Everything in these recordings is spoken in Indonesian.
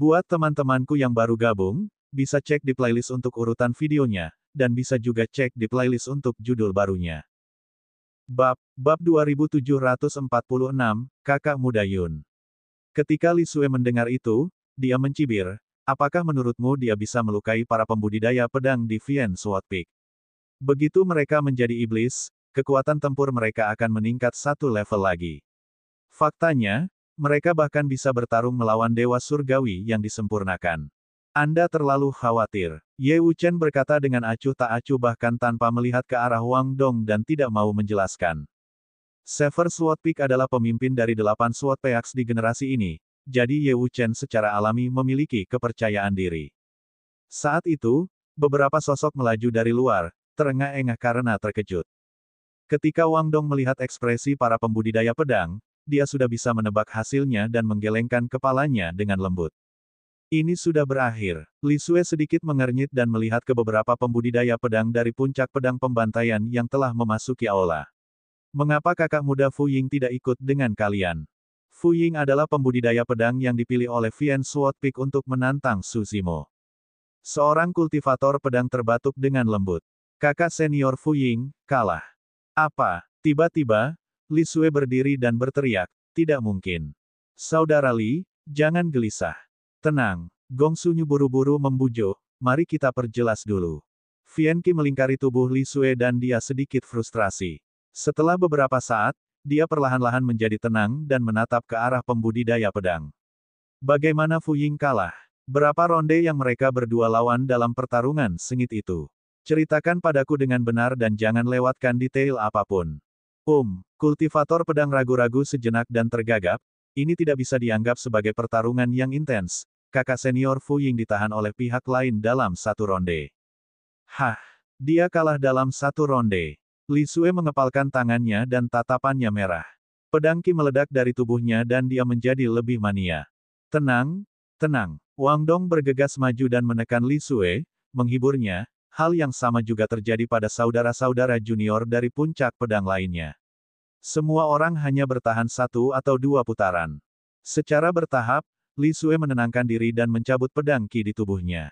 Buat teman-temanku yang baru gabung, bisa cek di playlist untuk urutan videonya, dan bisa juga cek di playlist untuk judul barunya. Bab 2746, Kakak Muda Yun. Ketika Li Sue mendengar itu, dia mencibir, apakah menurutmu dia bisa melukai para pembudidaya pedang di Vian Sword Peak? Begitu mereka menjadi iblis, kekuatan tempur mereka akan meningkat satu level lagi. Faktanya, mereka bahkan bisa bertarung melawan Dewa Surgawi yang disempurnakan. Anda terlalu khawatir. Ye Wuchen berkata dengan acuh tak acuh bahkan tanpa melihat ke arah Wang Dong dan tidak mau menjelaskan. Sever Sword Peak adalah pemimpin dari 8 Sword Peaks di generasi ini, jadi Ye Wuchen secara alami memiliki kepercayaan diri. Saat itu, beberapa sosok melaju dari luar, terengah-engah karena terkejut. Ketika Wang Dong melihat ekspresi para pembudidaya pedang, dia sudah bisa menebak hasilnya dan menggelengkan kepalanya dengan lembut. Ini sudah berakhir. Li Sue sedikit mengernyit dan melihat ke beberapa pembudidaya pedang dari puncak pedang pembantaian yang telah memasuki aula. Mengapa kakak muda Fu Ying tidak ikut dengan kalian? Fu Ying adalah pembudidaya pedang yang dipilih oleh Vian Sword Peak untuk menantang Su Zimo. Seorang kultivator pedang terbatuk dengan lembut. Kakak senior Fu Ying, kalah. Apa? Tiba-tiba, Li Sue berdiri dan berteriak, tidak mungkin. Saudara Li, jangan gelisah. Tenang, Gong Sunyu buru-buru membujuk, mari kita perjelas dulu. Vian Qi melingkari tubuh Li Sue dan dia sedikit frustrasi. Setelah beberapa saat, dia perlahan-lahan menjadi tenang dan menatap ke arah pembudidaya pedang. Bagaimana Fu Ying kalah? Berapa ronde yang mereka berdua lawan dalam pertarungan sengit itu? Ceritakan padaku dengan benar dan jangan lewatkan detail apapun. Kultivator pedang ragu-ragu sejenak dan tergagap, ini tidak bisa dianggap sebagai pertarungan yang intens. Kakak senior Fu Ying ditahan oleh pihak lain dalam satu ronde. Hah, dia kalah dalam satu ronde. Li Sue mengepalkan tangannya dan tatapannya merah. Pedang Qi meledak dari tubuhnya dan dia menjadi lebih mania. Tenang, tenang. Wang Dong bergegas maju dan menekan Li Sue, menghiburnya. Hal yang sama juga terjadi pada saudara-saudara junior dari puncak pedang lainnya. Semua orang hanya bertahan 1 atau 2 putaran. Secara bertahap, Li Sue menenangkan diri dan mencabut pedang Qi di tubuhnya.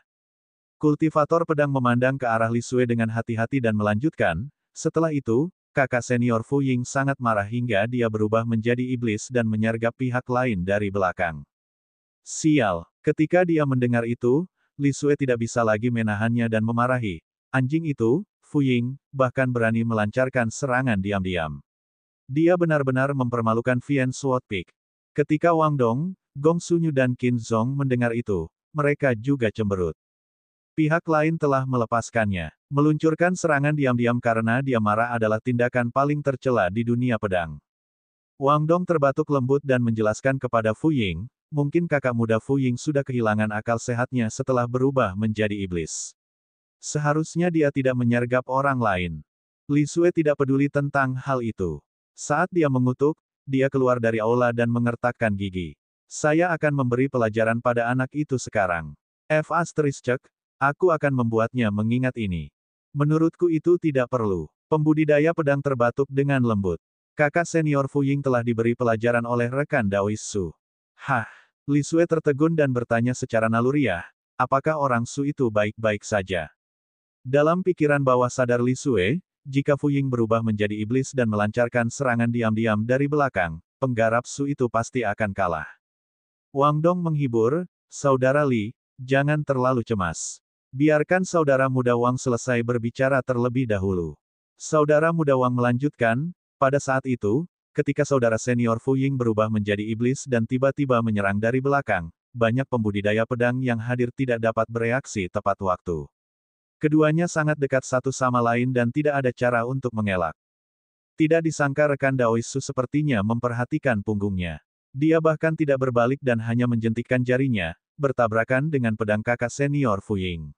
Kultivator pedang memandang ke arah Li Sue dengan hati-hati dan melanjutkan, setelah itu, kakak senior Fu Ying sangat marah hingga dia berubah menjadi iblis dan menyergap pihak lain dari belakang. Sial, ketika dia mendengar itu, Li Sue tidak bisa lagi menahannya dan memarahi. Anjing itu, Fu Ying, bahkan berani melancarkan serangan diam-diam. Dia benar-benar mempermalukan Vian Sword Peak. Ketika Wang Dong, Gong Sunyu dan Qin Zhong mendengar itu, mereka juga cemberut. Pihak lain telah melepaskannya. Meluncurkan serangan diam-diam karena dia marah adalah tindakan paling tercela di dunia pedang. Wang Dong terbatuk lembut dan menjelaskan kepada Fu Ying, mungkin kakak muda Fu Ying sudah kehilangan akal sehatnya setelah berubah menjadi iblis. Seharusnya dia tidak menyergap orang lain. Li Sue tidak peduli tentang hal itu. Saat dia mengutuk, dia keluar dari aula dan mengertakkan gigi. Saya akan memberi pelajaran pada anak itu sekarang. Aku akan membuatnya mengingat ini. Menurutku itu tidak perlu. Pembudidaya pedang terbatuk dengan lembut. Kakak senior Fu Ying telah diberi pelajaran oleh rekan Daois Su. Hah? Li Sue tertegun dan bertanya secara naluriah, apakah orang Su itu baik-baik saja? Dalam pikiran bawah sadar Li Sue, jika Fu Ying berubah menjadi iblis dan melancarkan serangan diam-diam dari belakang, penggarap Su itu pasti akan kalah. Wang Dong menghibur, saudara Li, jangan terlalu cemas. Biarkan saudara muda Wang selesai berbicara terlebih dahulu. Saudara muda Wang melanjutkan, pada saat itu, ketika saudara senior Fu Ying berubah menjadi iblis dan tiba-tiba menyerang dari belakang, banyak pembudidaya pedang yang hadir tidak dapat bereaksi tepat waktu. Keduanya sangat dekat satu sama lain dan tidak ada cara untuk mengelak. Tidak disangka rekan Daois Su sepertinya memperhatikan punggungnya. Dia bahkan tidak berbalik dan hanya menjentikkan jarinya, bertabrakan dengan pedang kakak senior Fu Ying.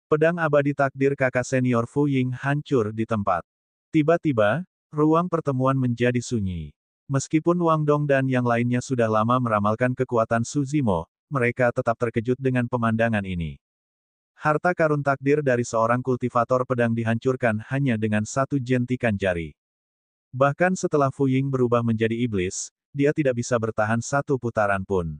Pedang abadi takdir kakak senior Fu Ying hancur di tempat. Tiba-tiba, ruang pertemuan menjadi sunyi. Meskipun Wang Dong dan yang lainnya sudah lama meramalkan kekuatan Su Zimo, mereka tetap terkejut dengan pemandangan ini. Harta karun takdir dari seorang kultivator pedang dihancurkan hanya dengan satu jentikan jari. Bahkan setelah Fu Ying berubah menjadi iblis, dia tidak bisa bertahan satu putaran pun.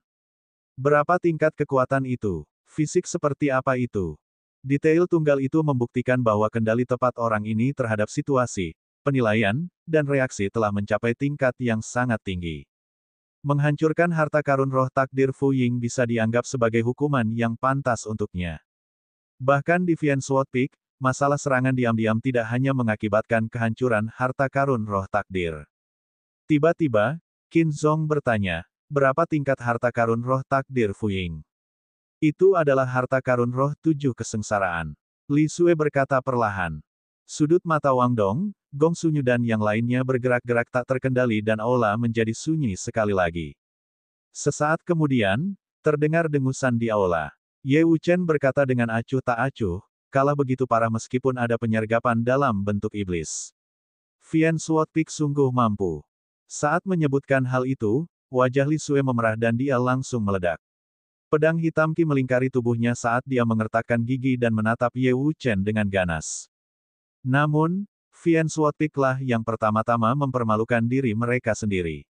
Berapa tingkat kekuatan itu? Fisik seperti apa itu? Detail tunggal itu membuktikan bahwa kendali tepat orang ini terhadap situasi, penilaian, dan reaksi telah mencapai tingkat yang sangat tinggi. Menghancurkan harta karun roh takdir Fu Ying bisa dianggap sebagai hukuman yang pantas untuknya. Bahkan di Vian Sword Peak, masalah serangan diam-diam tidak hanya mengakibatkan kehancuran harta karun roh takdir. Tiba-tiba, Qin Zong bertanya, berapa tingkat harta karun roh takdir Fu Ying? Itu adalah harta karun roh 7 kesengsaraan. Li Sue berkata perlahan. Sudut mata Wang Dong, Gong Sunyu dan yang lainnya bergerak-gerak tak terkendali dan aula menjadi sunyi sekali lagi. Sesaat kemudian, terdengar dengusan di aula. Ye Wuchen berkata dengan acuh tak acuh, kalah begitu parah meskipun ada penyergapan dalam bentuk iblis. Vian Sword Peak sungguh mampu. Saat menyebutkan hal itu, wajah Li Sue memerah dan dia langsung meledak. Pedang hitam Qi melingkari tubuhnya saat dia mengertakkan gigi dan menatap Ye Wuchen dengan ganas. Namun, Vian Sword Peak lah yang pertama-tama mempermalukan diri mereka sendiri.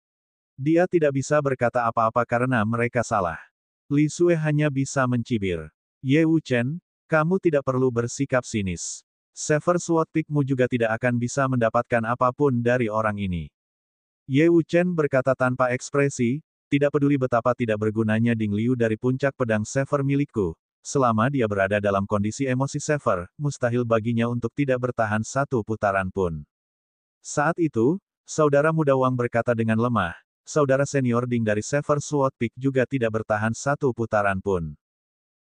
Dia tidak bisa berkata apa-apa karena mereka salah. Li Sue hanya bisa mencibir. Ye Wuchen, kamu tidak perlu bersikap sinis. Sever Sword Peak-mu juga tidak akan bisa mendapatkan apapun dari orang ini. Ye Wuchen berkata tanpa ekspresi, tidak peduli betapa tidak bergunanya Ding Liu dari puncak pedang Sever milikku. Selama dia berada dalam kondisi emosi Sever, mustahil baginya untuk tidak bertahan satu putaran pun. Saat itu, saudara muda Wang berkata dengan lemah, saudara senior Ding dari Sever Sword Peak juga tidak bertahan satu putaran pun.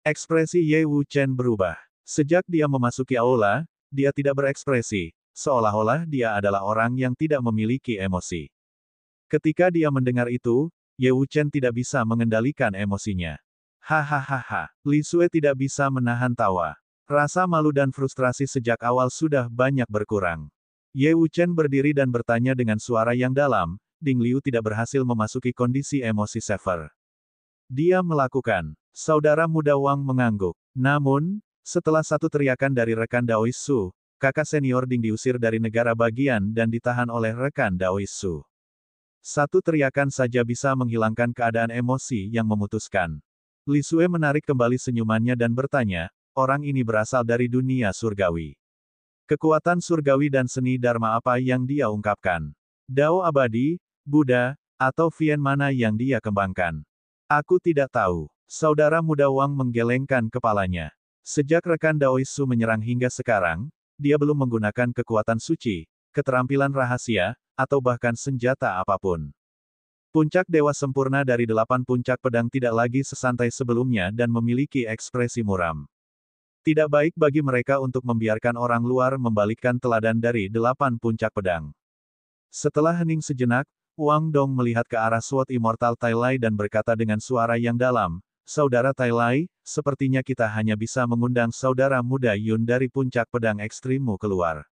Ekspresi Ye Wuchen berubah. Sejak dia memasuki aula, dia tidak berekspresi, seolah-olah dia adalah orang yang tidak memiliki emosi. Ketika dia mendengar itu, Ye Wuchen tidak bisa mengendalikan emosinya. Hahaha, Li Sue tidak bisa menahan tawa. Rasa malu dan frustrasi sejak awal sudah banyak berkurang. Ye Wuchen berdiri dan bertanya dengan suara yang dalam, Ding Liu tidak berhasil memasuki kondisi emosi Sever. Dia melakukan. Saudara muda Wang mengangguk. Namun, setelah satu teriakan dari rekan Daois Su, kakak senior Ding diusir dari negara bagian dan ditahan oleh rekan Daois Su. Satu teriakan saja bisa menghilangkan keadaan emosi yang memutuskan. Li Sue menarik kembali senyumannya dan bertanya, orang ini berasal dari dunia surgawi. Kekuatan surgawi dan seni dharma apa yang dia ungkapkan? Dao abadi, Buddha, atau Vian mana yang dia kembangkan? Aku tidak tahu. Saudara muda Wang menggelengkan kepalanya. Sejak rekan Daois Su menyerang hingga sekarang, dia belum menggunakan kekuatan suci, keterampilan rahasia, atau bahkan senjata apapun. Puncak dewa sempurna dari 8 puncak pedang tidak lagi sesantai sebelumnya dan memiliki ekspresi muram. Tidak baik bagi mereka untuk membiarkan orang luar membalikkan teladan dari 8 puncak pedang. Setelah hening sejenak, Wang Dong melihat ke arah Sword Immortal Tai Lai dan berkata dengan suara yang dalam, Saudara Tai Lai, sepertinya kita hanya bisa mengundang saudara muda Yun dari puncak pedang ekstrimmu keluar.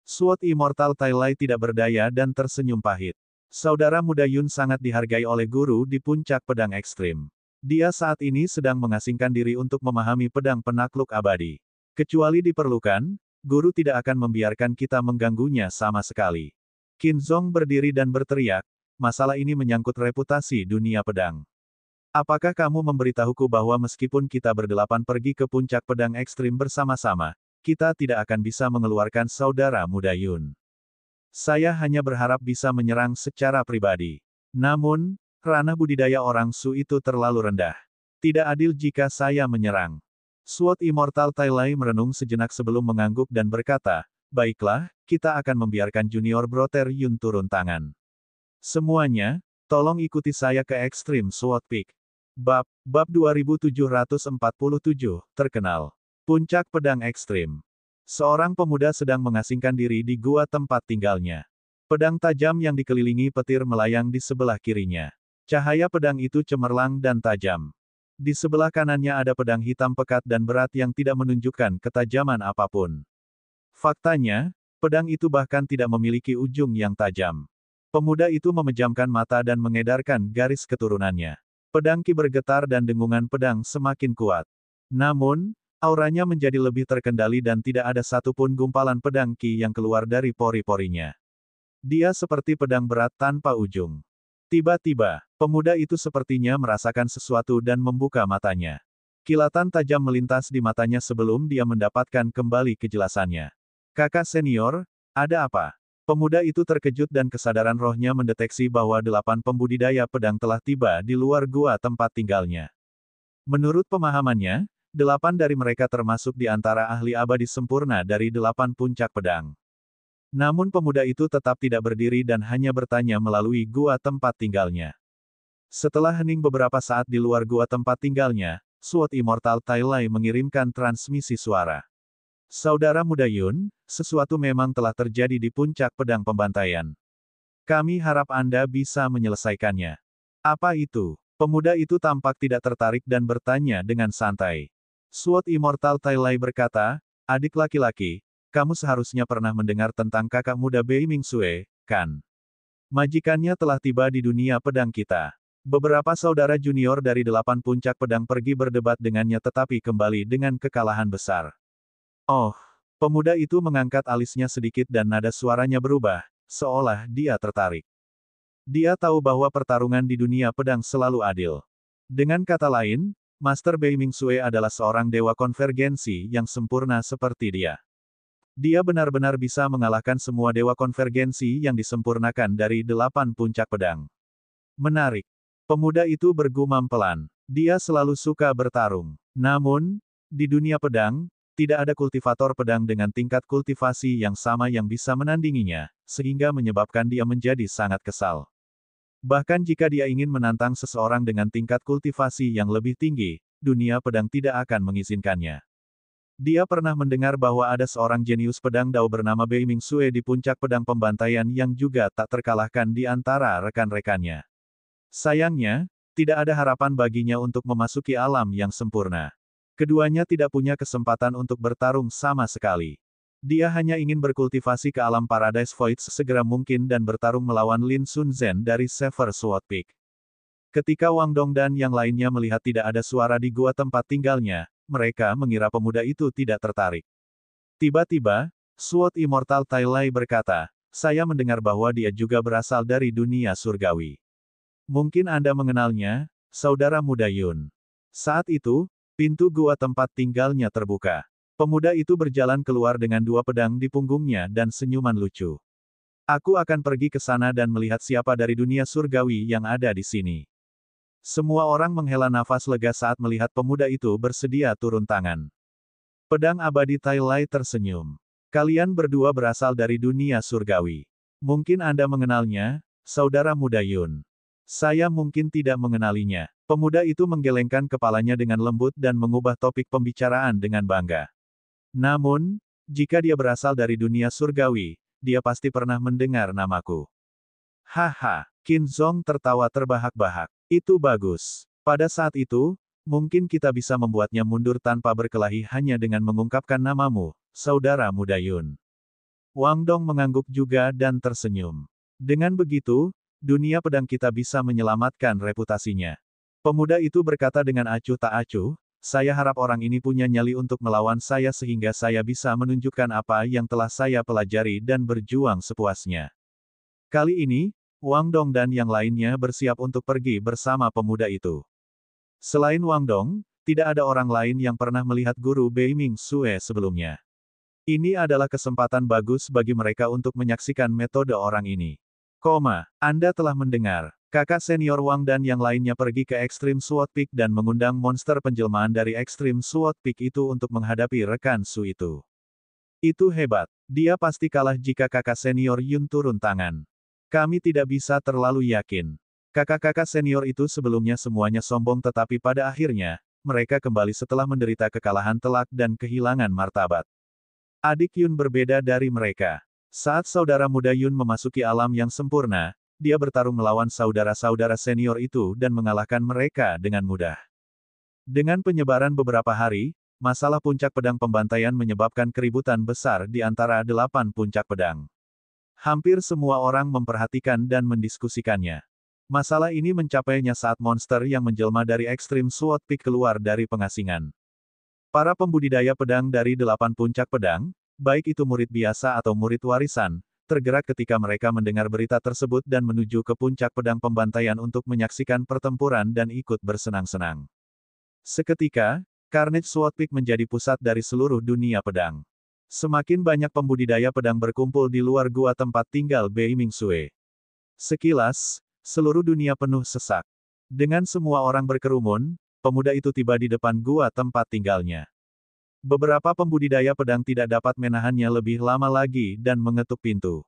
Sword Immortal Tai Lai tidak berdaya dan tersenyum pahit. Saudara muda Yun sangat dihargai oleh guru di puncak pedang ekstrim. Dia saat ini sedang mengasingkan diri untuk memahami pedang penakluk abadi. Kecuali diperlukan, guru tidak akan membiarkan kita mengganggunya sama sekali. Qin Zong berdiri dan berteriak, masalah ini menyangkut reputasi dunia pedang. Apakah kamu memberitahuku bahwa meskipun kita berdelapan pergi ke puncak pedang ekstrim bersama-sama, kita tidak akan bisa mengeluarkan saudara muda Yun? Saya hanya berharap bisa menyerang secara pribadi. Namun, ranah budidaya orang Su itu terlalu rendah. Tidak adil jika saya menyerang. Sword Immortal Tai Lai merenung sejenak sebelum mengangguk dan berkata, baiklah, kita akan membiarkan Junior Brother Yun turun tangan. Semuanya, tolong ikuti saya ke Extreme Sword Peak. Bab 2747, terkenal. Puncak pedang ekstrim. Seorang pemuda sedang mengasingkan diri di gua tempat tinggalnya. Pedang tajam yang dikelilingi petir melayang di sebelah kirinya. Cahaya pedang itu cemerlang dan tajam. Di sebelah kanannya ada pedang hitam pekat dan berat yang tidak menunjukkan ketajaman apapun. Faktanya, pedang itu bahkan tidak memiliki ujung yang tajam. Pemuda itu memejamkan mata dan mengedarkan garis keturunannya. Pedang Qi bergetar dan dengungan pedang semakin kuat. Namun, auranya menjadi lebih terkendali dan tidak ada satupun gumpalan pedang Qi yang keluar dari pori-porinya. Dia seperti pedang berat tanpa ujung. Tiba-tiba, pemuda itu sepertinya merasakan sesuatu dan membuka matanya. Kilatan tajam melintas di matanya sebelum dia mendapatkan kembali kejelasannya. Kakak senior, ada apa? Pemuda itu terkejut dan kesadaran rohnya mendeteksi bahwa 8 pembudidaya pedang telah tiba di luar gua tempat tinggalnya. Menurut pemahamannya, 8 dari mereka termasuk di antara ahli abadi sempurna dari 8 puncak pedang. Namun pemuda itu tetap tidak berdiri dan hanya bertanya melalui gua tempat tinggalnya. Setelah hening beberapa saat di luar gua tempat tinggalnya, Sword Immortal Tai Lai mengirimkan transmisi suara. Saudara muda Yun, sesuatu memang telah terjadi di puncak pedang pembantaian. Kami harap Anda bisa menyelesaikannya. Apa itu? Pemuda itu tampak tidak tertarik dan bertanya dengan santai. Sword Immortal Tai Lai berkata, adik laki-laki, kamu seharusnya pernah mendengar tentang kakak muda Bei Mingsue, kan? Majikannya telah tiba di dunia pedang kita. Beberapa saudara junior dari 8 puncak pedang pergi berdebat dengannya tetapi kembali dengan kekalahan besar. Oh, pemuda itu mengangkat alisnya sedikit dan nada suaranya berubah, seolah dia tertarik. Dia tahu bahwa pertarungan di dunia pedang selalu adil. Dengan kata lain, Master Bei Mingsue adalah seorang dewa konvergensi yang sempurna seperti dia. Dia benar-benar bisa mengalahkan semua dewa konvergensi yang disempurnakan dari 8 puncak pedang. Menarik. Pemuda itu bergumam pelan. Dia selalu suka bertarung. Namun, di dunia pedang, tidak ada kultivator pedang dengan tingkat kultivasi yang sama yang bisa menandinginya, sehingga menyebabkan dia menjadi sangat kesal. Bahkan jika dia ingin menantang seseorang dengan tingkat kultivasi yang lebih tinggi, dunia pedang tidak akan mengizinkannya. Dia pernah mendengar bahwa ada seorang jenius pedang Dao bernama Bei Mingsue di puncak pedang pembantaian yang juga tak terkalahkan di antara rekan-rekannya. Sayangnya, tidak ada harapan baginya untuk memasuki alam yang sempurna. Keduanya tidak punya kesempatan untuk bertarung sama sekali. Dia hanya ingin berkultivasi ke alam Paradise Void sesegera mungkin dan bertarung melawan Lin Sun Zhen dari Sever Sword Peak. Ketika Wang Dong dan yang lainnya melihat tidak ada suara di gua tempat tinggalnya, mereka mengira pemuda itu tidak tertarik. Tiba-tiba, Sword Immortal Tai Lai berkata, saya mendengar bahwa dia juga berasal dari dunia surgawi. Mungkin Anda mengenalnya, saudara muda Yun. Saat itu, pintu gua tempat tinggalnya terbuka. Pemuda itu berjalan keluar dengan 2 pedang di punggungnya dan senyuman lucu. Aku akan pergi ke sana dan melihat siapa dari dunia surgawi yang ada di sini. Semua orang menghela nafas lega saat melihat pemuda itu bersedia turun tangan. Pedang abadi Tai Lai tersenyum. Kalian berdua berasal dari dunia surgawi. Mungkin Anda mengenalnya, saudara muda Yun. Saya mungkin tidak mengenalinya. Pemuda itu menggelengkan kepalanya dengan lembut dan mengubah topik pembicaraan dengan bangga. Namun, jika dia berasal dari dunia surgawi, dia pasti pernah mendengar namaku. Haha, Qin Zong tertawa terbahak-bahak. Itu bagus. Pada saat itu, mungkin kita bisa membuatnya mundur tanpa berkelahi hanya dengan mengungkapkan namamu, saudara muda Yun. Wang Dong mengangguk juga dan tersenyum. Dengan begitu, dunia pedang kita bisa menyelamatkan reputasinya. Pemuda itu berkata dengan acuh tak acuh, saya harap orang ini punya nyali untuk melawan saya sehingga saya bisa menunjukkan apa yang telah saya pelajari dan berjuang sepuasnya. Kali ini, Wang Dong dan yang lainnya bersiap untuk pergi bersama pemuda itu. Selain Wang Dong, tidak ada orang lain yang pernah melihat guru Bei Mingsue sebelumnya. Ini adalah kesempatan bagus bagi mereka untuk menyaksikan metode orang ini. Anda telah mendengar. Kakak senior Wang dan yang lainnya pergi ke Extreme Sword Peak dan mengundang monster penjelmaan dari Extreme Sword Peak itu untuk menghadapi rekan Su itu. Itu hebat. Dia pasti kalah jika kakak senior Yun turun tangan. Kami tidak bisa terlalu yakin. Kakak-kakak senior itu sebelumnya semuanya sombong tetapi pada akhirnya, mereka kembali setelah menderita kekalahan telak dan kehilangan martabat. Adik Yun berbeda dari mereka. Saat saudara muda Yun memasuki alam yang sempurna, dia bertarung melawan saudara-saudara senior itu dan mengalahkan mereka dengan mudah. Dengan penyebaran beberapa hari, masalah puncak pedang pembantaian menyebabkan keributan besar di antara 8 puncak pedang. Hampir semua orang memperhatikan dan mendiskusikannya. Masalah ini mencapainya saat monster yang menjelma dari Extreme Sword Peak keluar dari pengasingan. Para pembudidaya pedang dari 8 puncak pedang, baik itu murid biasa atau murid warisan, tergerak ketika mereka mendengar berita tersebut dan menuju ke puncak pedang pembantaian untuk menyaksikan pertempuran dan ikut bersenang-senang. Seketika, Carnage Sword Peak menjadi pusat dari seluruh dunia pedang. Semakin banyak pembudidaya pedang berkumpul di luar gua tempat tinggal Bei Mingsue. Sekilas, seluruh dunia penuh sesak. Dengan semua orang berkerumun, pemuda itu tiba di depan gua tempat tinggalnya. Beberapa pembudidaya pedang tidak dapat menahannya lebih lama lagi dan mengetuk pintu.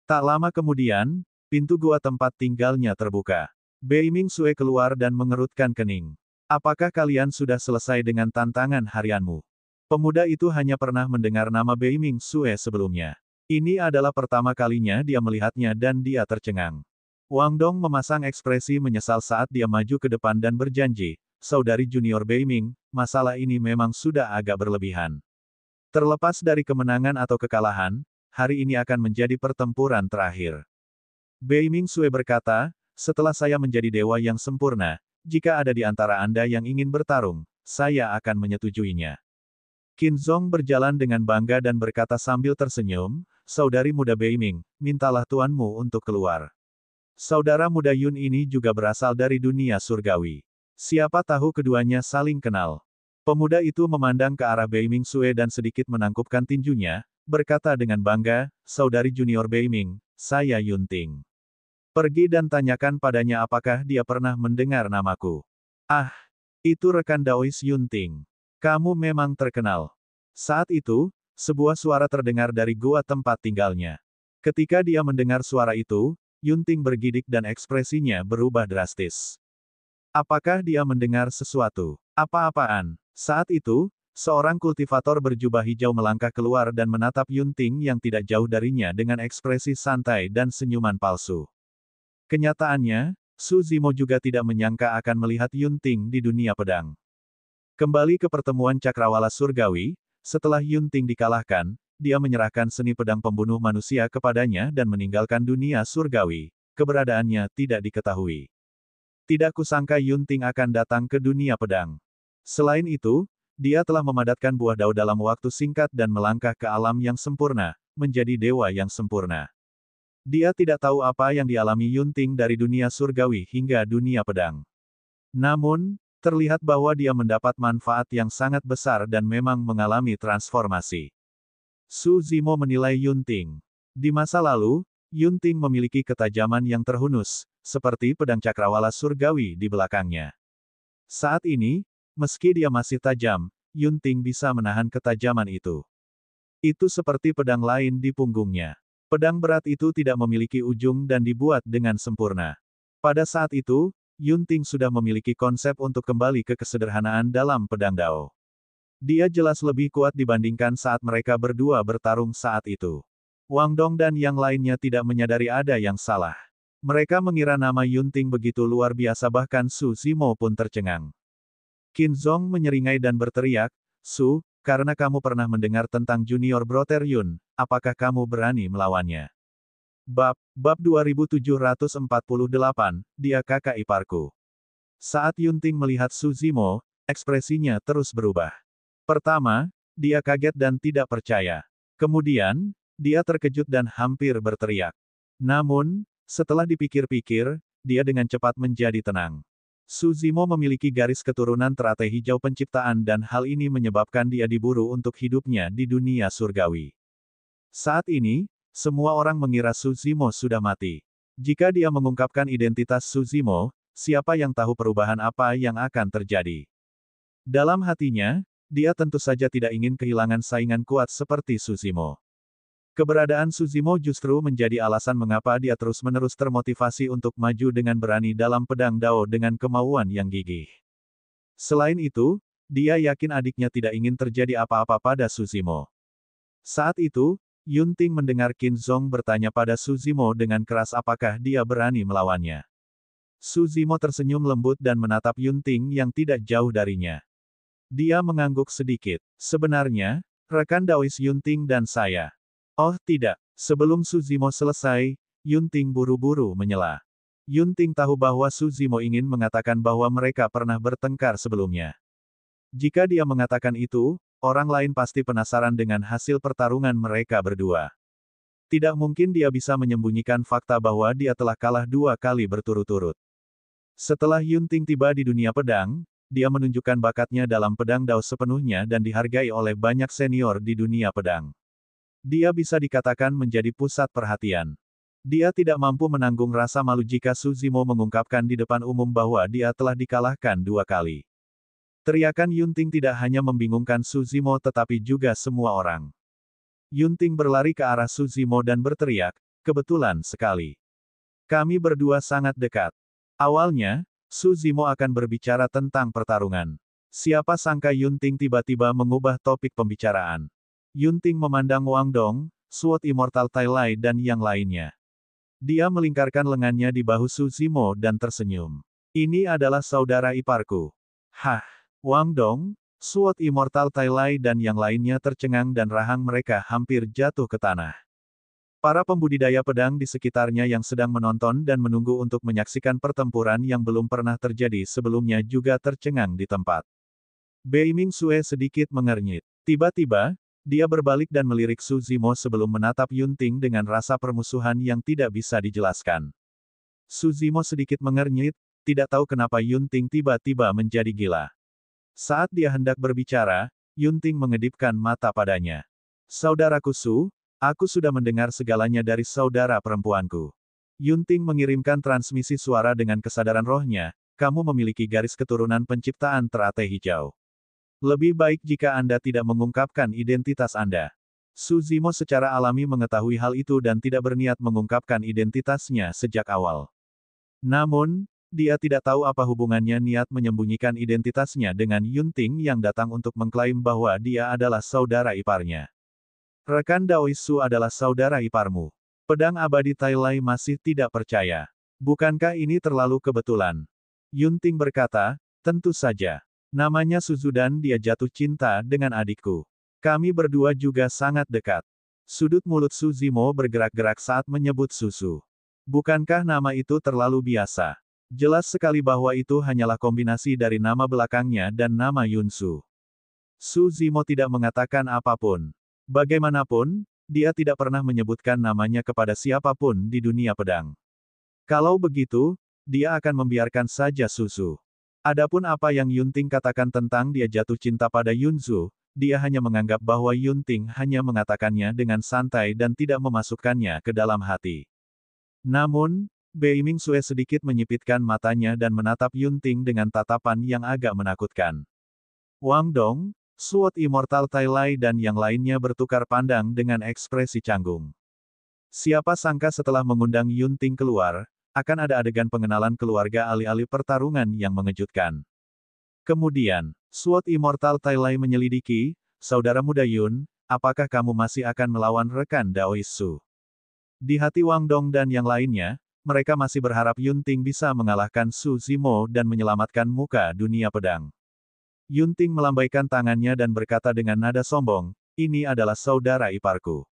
Tak lama kemudian, pintu gua tempat tinggalnya terbuka. Bei Mingsue keluar dan mengerutkan kening. Apakah kalian sudah selesai dengan tantangan harianmu? Pemuda itu hanya pernah mendengar nama Bei Mingsue sebelumnya. Ini adalah pertama kalinya dia melihatnya dan dia tercengang. Wang Dong memasang ekspresi menyesal saat dia maju ke depan dan berjanji, "Saudari junior Bei Ming, masalah ini memang sudah agak berlebihan. Terlepas dari kemenangan atau kekalahan, hari ini akan menjadi pertempuran terakhir." Bei Mingsue berkata, "Setelah saya menjadi dewa yang sempurna, jika ada di antara Anda yang ingin bertarung, saya akan menyetujuinya." Qin Zong berjalan dengan bangga dan berkata sambil tersenyum, "Saudari muda Bei Ming, mintalah tuanmu untuk keluar." Saudara muda Yun ini juga berasal dari dunia surgawi. Siapa tahu keduanya saling kenal. Pemuda itu memandang ke arah Bei Mingsue dan sedikit menangkupkan tinjunya, berkata dengan bangga, "Saudari junior Bei Ming, saya Yun Ting. Pergi dan tanyakan padanya apakah dia pernah mendengar namaku." "Ah, itu rekan Daois Yun Ting. Kamu memang terkenal." Saat itu, sebuah suara terdengar dari gua tempat tinggalnya. Ketika dia mendengar suara itu, Yun Ting bergidik dan ekspresinya berubah drastis. Apakah dia mendengar sesuatu? Apa-apaan? Saat itu, seorang kultivator berjubah hijau melangkah keluar dan menatap Yun Ting yang tidak jauh darinya dengan ekspresi santai dan senyuman palsu. Kenyataannya, Su Zimo juga tidak menyangka akan melihat Yun Ting di dunia pedang. Kembali ke pertemuan cakrawala surgawi, setelah Yun Ting dikalahkan, dia menyerahkan seni pedang pembunuh manusia kepadanya dan meninggalkan dunia surgawi. Keberadaannya tidak diketahui. Tidak kusangka Yun Ting akan datang ke dunia pedang. Selain itu, dia telah memadatkan buah dao dalam waktu singkat dan melangkah ke alam yang sempurna, menjadi dewa yang sempurna. Dia tidak tahu apa yang dialami Yun Ting dari dunia surgawi hingga dunia pedang. Namun, terlihat bahwa dia mendapat manfaat yang sangat besar dan memang mengalami transformasi. Su Zimo menilai Yun Ting. Di masa lalu, Yun Ting memiliki ketajaman yang terhunus, seperti pedang cakrawala surgawi di belakangnya. Saat ini, meski dia masih tajam, Yun Ting bisa menahan ketajaman itu. Itu seperti pedang lain di punggungnya. Pedang berat itu tidak memiliki ujung dan dibuat dengan sempurna. Pada saat itu, Yun Ting sudah memiliki konsep untuk kembali ke kesederhanaan dalam pedang dao. Dia jelas lebih kuat dibandingkan saat mereka berdua bertarung saat itu. Wang Dong dan yang lainnya tidak menyadari ada yang salah. Mereka mengira nama Yun Ting begitu luar biasa bahkan Su Zimo pun tercengang. Qin Zong menyeringai dan berteriak, "Su, karena kamu pernah mendengar tentang Junior Brother Yun, apakah kamu berani melawannya?" Bab 2748, dia kakak iparku. Saat Yun Ting melihat Su Zimo, ekspresinya terus berubah. Pertama, dia kaget dan tidak percaya. Kemudian, dia terkejut dan hampir berteriak. Namun, setelah dipikir-pikir, dia dengan cepat menjadi tenang. Su Zimo memiliki garis keturunan teratai hijau penciptaan dan hal ini menyebabkan dia diburu untuk hidupnya di dunia surgawi. Saat ini, semua orang mengira Su Zimo sudah mati. Jika dia mengungkapkan identitas Su Zimo, siapa yang tahu perubahan apa yang akan terjadi? Dalam hatinya, dia tentu saja tidak ingin kehilangan saingan kuat seperti Su Zimo. Keberadaan Su Zimo justru menjadi alasan mengapa dia terus-menerus termotivasi untuk maju dengan berani dalam pedang dao dengan kemauan yang gigih. Selain itu, dia yakin adiknya tidak ingin terjadi apa-apa pada Su Zimo. Saat itu, Yun Ting mendengar Qin Zong bertanya pada Su Zimo dengan keras apakah dia berani melawannya. Su Zimo tersenyum lembut dan menatap Yun Ting yang tidak jauh darinya. Dia mengangguk sedikit. Sebenarnya, rekan Daois Yun Ting dan saya. Oh tidak, sebelum Su Zimo selesai, Yun Ting buru-buru menyela. Yun Ting tahu bahwa Su Zimo ingin mengatakan bahwa mereka pernah bertengkar sebelumnya. Jika dia mengatakan itu, orang lain pasti penasaran dengan hasil pertarungan mereka berdua. Tidak mungkin dia bisa menyembunyikan fakta bahwa dia telah kalah 2 kali berturut-turut. Setelah Yunting tiba di dunia pedang, dia menunjukkan bakatnya dalam pedang Dao sepenuhnya dan dihargai oleh banyak senior di dunia pedang. Dia bisa dikatakan menjadi pusat perhatian. Dia tidak mampu menanggung rasa malu jika Su Zimo mengungkapkan di depan umum bahwa dia telah dikalahkan 2 kali. Teriakan Yunting tidak hanya membingungkan Su Zimo tetapi juga semua orang. Yunting berlari ke arah Su Zimo dan berteriak, "Kebetulan sekali. Kami berdua sangat dekat." Awalnya, Su Zimo akan berbicara tentang pertarungan. Siapa sangka Yunting tiba-tiba mengubah topik pembicaraan. Yunting memandang Wang Dong, Sword Immortal Tai Lai dan yang lainnya. Dia melingkarkan lengannya di bahu Su Zimo dan tersenyum. "Ini adalah saudara iparku." Hah! Wang Dong, Sword Immortal Tai Lai dan yang lainnya tercengang dan rahang mereka hampir jatuh ke tanah. Para pembudidaya pedang di sekitarnya yang sedang menonton dan menunggu untuk menyaksikan pertempuran yang belum pernah terjadi sebelumnya juga tercengang di tempat. Beiming Sue sedikit mengernyit. Tiba-tiba, dia berbalik dan melirik Su Zimo sebelum menatap Yunting dengan rasa permusuhan yang tidak bisa dijelaskan. Su Zimo sedikit mengernyit, tidak tahu kenapa Yunting tiba-tiba menjadi gila. Saat dia hendak berbicara, Yunting mengedipkan mata padanya. "Saudaraku Su, aku sudah mendengar segalanya dari saudara perempuanku." Yunting mengirimkan transmisi suara dengan kesadaran rohnya, "Kamu memiliki garis keturunan penciptaan teratai hijau. Lebih baik jika Anda tidak mengungkapkan identitas Anda." Su Zimo secara alami mengetahui hal itu dan tidak berniat mengungkapkan identitasnya sejak awal. Namun, dia tidak tahu apa hubungannya niat menyembunyikan identitasnya dengan Yunting yang datang untuk mengklaim bahwa dia adalah saudara iparnya. "Rekan Daois Su adalah saudara iparmu." Pedang abadi Tai Lai masih tidak percaya. "Bukankah ini terlalu kebetulan?" Yunting berkata, "Tentu saja. Namanya Suzu dan dia jatuh cinta dengan adikku. Kami berdua juga sangat dekat." Sudut mulut Su Zimo bergerak-gerak saat menyebut Susu. "Bukankah nama itu terlalu biasa? Jelas sekali bahwa itu hanyalah kombinasi dari nama belakangnya dan nama Yunsu." Su Zimo tidak mengatakan apapun. Bagaimanapun, dia tidak pernah menyebutkan namanya kepada siapapun di dunia pedang. Kalau begitu, dia akan membiarkan saja Susu. Adapun apa yang Yunting katakan tentang dia jatuh cinta pada Yunzu, dia hanya menganggap bahwa Yunting hanya mengatakannya dengan santai dan tidak memasukkannya ke dalam hati. Namun, Beiming Sue sedikit menyipitkan matanya dan menatap Yunting dengan tatapan yang agak menakutkan. Wang Dong, Sword Immortal Tai Lai dan yang lainnya bertukar pandang dengan ekspresi canggung. Siapa sangka setelah mengundang Yunting keluar, akan ada adegan pengenalan keluarga alih-alih pertarungan yang mengejutkan. Kemudian, Sword Immortal Tai Lai menyelidiki, "Saudara muda Yun, apakah kamu masih akan melawan rekan Daois Su?" Di hati Wang Dong dan yang lainnya, mereka masih berharap Yunting bisa mengalahkan Su Zimo dan menyelamatkan muka dunia pedang. Yunting melambaikan tangannya dan berkata dengan nada sombong, "Ini adalah saudara iparku.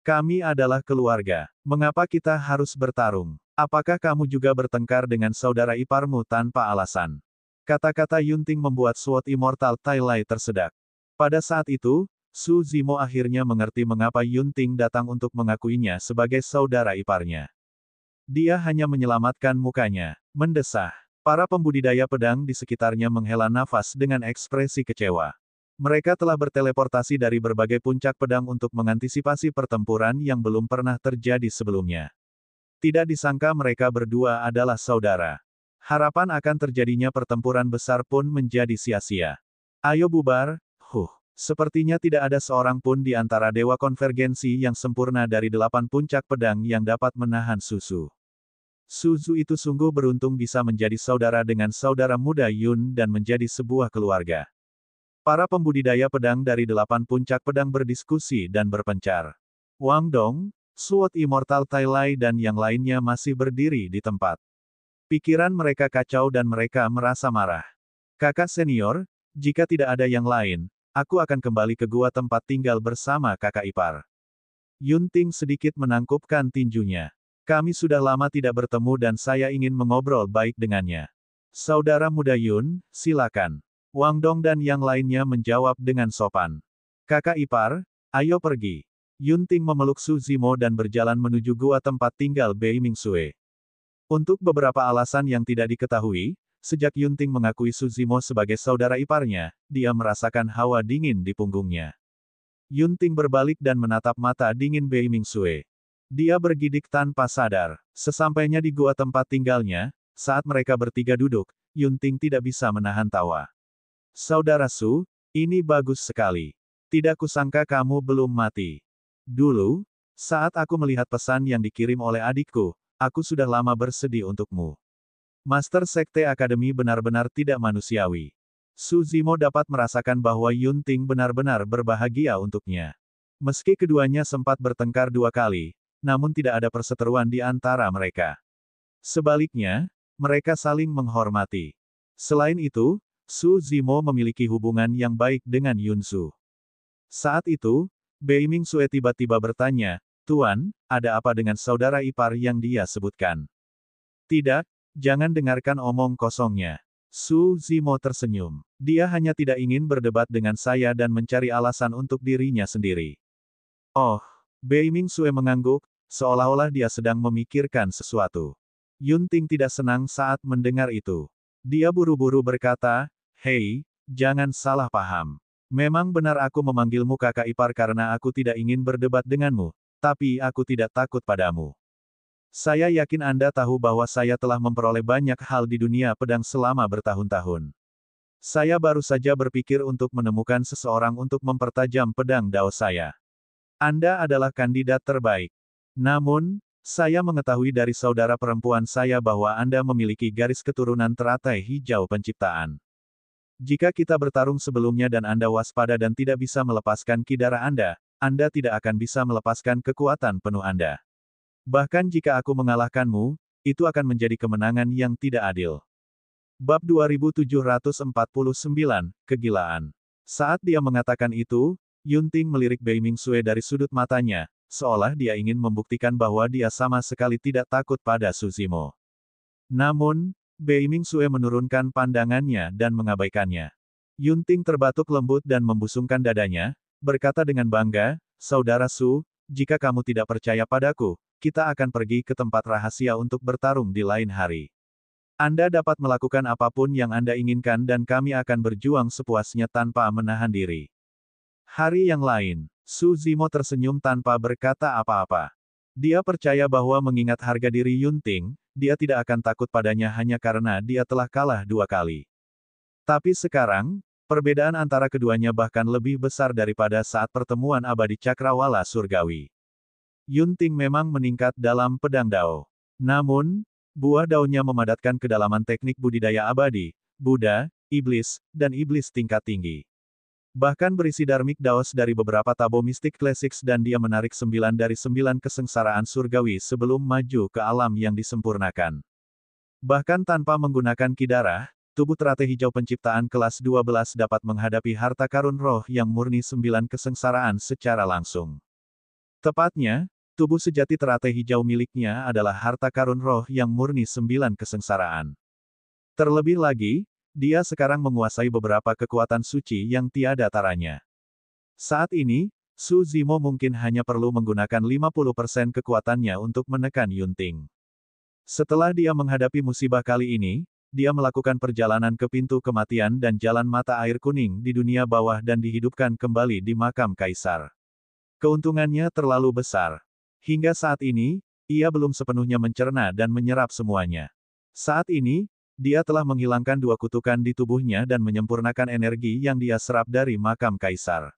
Kami adalah keluarga. Mengapa kita harus bertarung? Apakah kamu juga bertengkar dengan saudara iparmu tanpa alasan?" Kata-kata Yunting membuat Sword Immortal Tai Lai tersedak. Pada saat itu, Su Zimo akhirnya mengerti mengapa Yunting datang untuk mengakuinya sebagai saudara iparnya. Dia hanya menyelamatkan mukanya. Mendesah. Para pembudidaya pedang di sekitarnya menghela nafas dengan ekspresi kecewa. Mereka telah berteleportasi dari berbagai puncak pedang untuk mengantisipasi pertempuran yang belum pernah terjadi sebelumnya. Tidak disangka mereka berdua adalah saudara. Harapan akan terjadinya pertempuran besar pun menjadi sia-sia. "Ayo bubar." Sepertinya tidak ada seorang pun di antara Dewa Konvergensi yang sempurna dari 8 puncak pedang yang dapat menahan Susu. Suzu itu sungguh beruntung bisa menjadi saudara dengan saudara muda Yun dan menjadi sebuah keluarga. Para pembudidaya pedang dari 8 puncak pedang berdiskusi dan berpencar. Wang Dong, Sword Immortal Tai Lai dan yang lainnya masih berdiri di tempat. Pikiran mereka kacau dan mereka merasa marah. "Kakak senior, jika tidak ada yang lain, aku akan kembali ke gua tempat tinggal bersama kakak ipar." Yunting sedikit menangkupkan tinjunya. "Kami sudah lama tidak bertemu dan saya ingin mengobrol baik dengannya." "Saudara muda Yun, silakan." Wang Dong dan yang lainnya menjawab dengan sopan. "Kakak ipar, ayo pergi." Yunting memeluk Su Zimo dan berjalan menuju gua tempat tinggal Bei Mingsue. Untuk beberapa alasan yang tidak diketahui, sejak Yunting mengakui Su Zimo sebagai saudara iparnya, dia merasakan hawa dingin di punggungnya. Yunting berbalik dan menatap mata dingin Bei Mingsue. Dia bergidik tanpa sadar. Sesampainya di gua tempat tinggalnya, saat mereka bertiga duduk, Yunting tidak bisa menahan tawa. Saudara Su, ini bagus sekali. Tidak kusangka kamu belum mati. Dulu, saat aku melihat pesan yang dikirim oleh adikku, aku sudah lama bersedih untukmu. Master Sekte Akademi benar-benar tidak manusiawi. Su Zimo dapat merasakan bahwa Yunting benar-benar berbahagia untuknya. Meski keduanya sempat bertengkar 2 kali, namun tidak ada perseteruan di antara mereka. Sebaliknya, mereka saling menghormati. Selain itu, Su Zimo memiliki hubungan yang baik dengan Yunsu. Saat itu, Bei Mingsue tiba-tiba bertanya, "Tuan, ada apa dengan saudara ipar yang dia sebutkan?" "Tidak, jangan dengarkan omong kosongnya." Su Zimo tersenyum. Dia hanya tidak ingin berdebat dengan saya dan mencari alasan untuk dirinya sendiri. Oh, Bei Mingsue mengangguk, seolah-olah dia sedang memikirkan sesuatu. Yunting tidak senang saat mendengar itu. Dia buru-buru berkata, "Hei, jangan salah paham. Memang benar aku memanggilmu kakak ipar karena aku tidak ingin berdebat denganmu, tapi aku tidak takut padamu. Saya yakin Anda tahu bahwa saya telah memperoleh banyak hal di dunia pedang selama bertahun-tahun. Saya baru saja berpikir untuk menemukan seseorang untuk mempertajam pedang dao saya. Anda adalah kandidat terbaik. Namun, saya mengetahui dari saudara perempuan saya bahwa Anda memiliki garis keturunan teratai hijau penciptaan. Jika kita bertarung sebelumnya dan Anda waspada dan tidak bisa melepaskan kidara Anda tidak akan bisa melepaskan kekuatan penuh Anda. Bahkan jika aku mengalahkanmu, itu akan menjadi kemenangan yang tidak adil." Bab 2749, Kegilaan. Saat dia mengatakan itu, Yunting melirik Bei Mingsue dari sudut matanya, seolah dia ingin membuktikan bahwa dia sama sekali tidak takut pada Su Zimo. Namun, Bei Mingsue menurunkan pandangannya dan mengabaikannya. Yunting terbatuk lembut dan membusungkan dadanya, berkata dengan bangga, "Saudara Su, jika kamu tidak percaya padaku, kita akan pergi ke tempat rahasia untuk bertarung di lain hari. Anda dapat melakukan apapun yang Anda inginkan dan kami akan berjuang sepuasnya tanpa menahan diri." Hari yang lain, Su Zimo tersenyum tanpa berkata apa-apa. Dia percaya bahwa mengingat harga diri Yunting, dia tidak akan takut padanya hanya karena dia telah kalah 2 kali. Tapi sekarang, perbedaan antara keduanya bahkan lebih besar daripada saat pertemuan abadi Cakrawala Surgawi. Yunting memang meningkat dalam pedang dao. Namun, buah daunnya memadatkan kedalaman teknik budidaya abadi, Buddha, iblis, dan iblis tingkat tinggi. Bahkan berisi Dharmic Daos dari beberapa tabo mistik classics dan dia menarik 9 dari 9 kesengsaraan surgawi sebelum maju ke alam yang disempurnakan. Bahkan tanpa menggunakan kidarah, tubuh teratai hijau penciptaan kelas 12 dapat menghadapi harta karun roh yang murni 9 kesengsaraan secara langsung. Tepatnya, tubuh sejati teratai hijau miliknya adalah harta karun roh yang murni 9 kesengsaraan. Terlebih lagi, dia sekarang menguasai beberapa kekuatan suci yang tiada taranya. Saat ini, Su Zimo mungkin hanya perlu menggunakan 50% kekuatannya untuk menekan Yunting. Setelah dia menghadapi musibah kali ini, dia melakukan perjalanan ke pintu kematian dan jalan mata air kuning di dunia bawah dan dihidupkan kembali di makam kaisar. Keuntungannya terlalu besar. Hingga saat ini, ia belum sepenuhnya mencerna dan menyerap semuanya. Saat ini, dia telah menghilangkan 2 kutukan di tubuhnya dan menyempurnakan energi yang dia serap dari makam kaisar.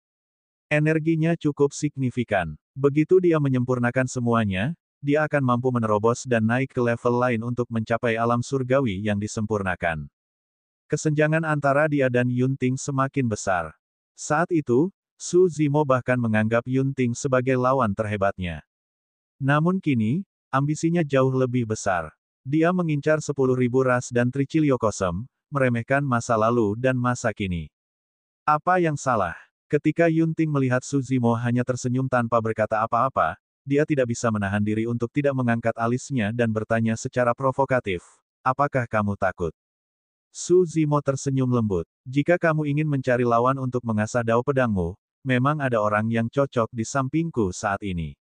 Energinya cukup signifikan. Begitu dia menyempurnakan semuanya, dia akan mampu menerobos dan naik ke level lain untuk mencapai alam surgawi yang disempurnakan. Kesenjangan antara dia dan Yunting semakin besar. Saat itu, Su Zimo bahkan menganggap Yunting sebagai lawan terhebatnya. Namun kini, ambisinya jauh lebih besar. Dia mengincar 10.000 ras dan Tricilio Kosem, meremehkan masa lalu dan masa kini. Apa yang salah? Ketika Yunting melihat Su Zimo hanya tersenyum tanpa berkata apa-apa, dia tidak bisa menahan diri untuk tidak mengangkat alisnya dan bertanya secara provokatif, "Apakah kamu takut?" Su Zimo tersenyum lembut. "Jika kamu ingin mencari lawan untuk mengasah dao pedangmu, memang ada orang yang cocok di sampingku saat ini.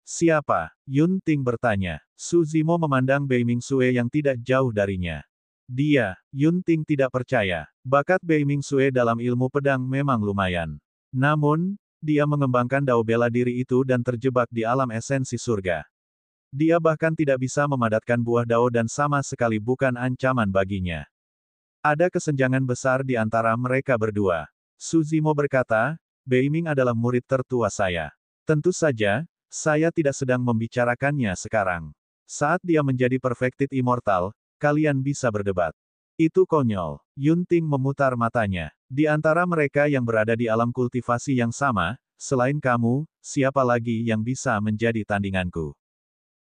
Siapa? Yun Ting bertanya. Su Zimo memandang Bei Mingxue yang tidak jauh darinya. Dia, Yun Ting tidak percaya. Bakat Bei Mingxue dalam ilmu pedang memang lumayan. Namun, dia mengembangkan dao bela diri itu dan terjebak di alam esensi surga. Dia bahkan tidak bisa memadatkan buah dao dan sama sekali bukan ancaman baginya. Ada kesenjangan besar di antara mereka berdua. Su Zimo berkata, Bei Ming adalah murid tertua saya. Tentu saja, saya tidak sedang membicarakannya sekarang. Saat dia menjadi perfected immortal, kalian bisa berdebat. Itu konyol. Yun Ting memutar matanya. Di antara mereka yang berada di alam kultivasi yang sama, selain kamu, siapa lagi yang bisa menjadi tandinganku?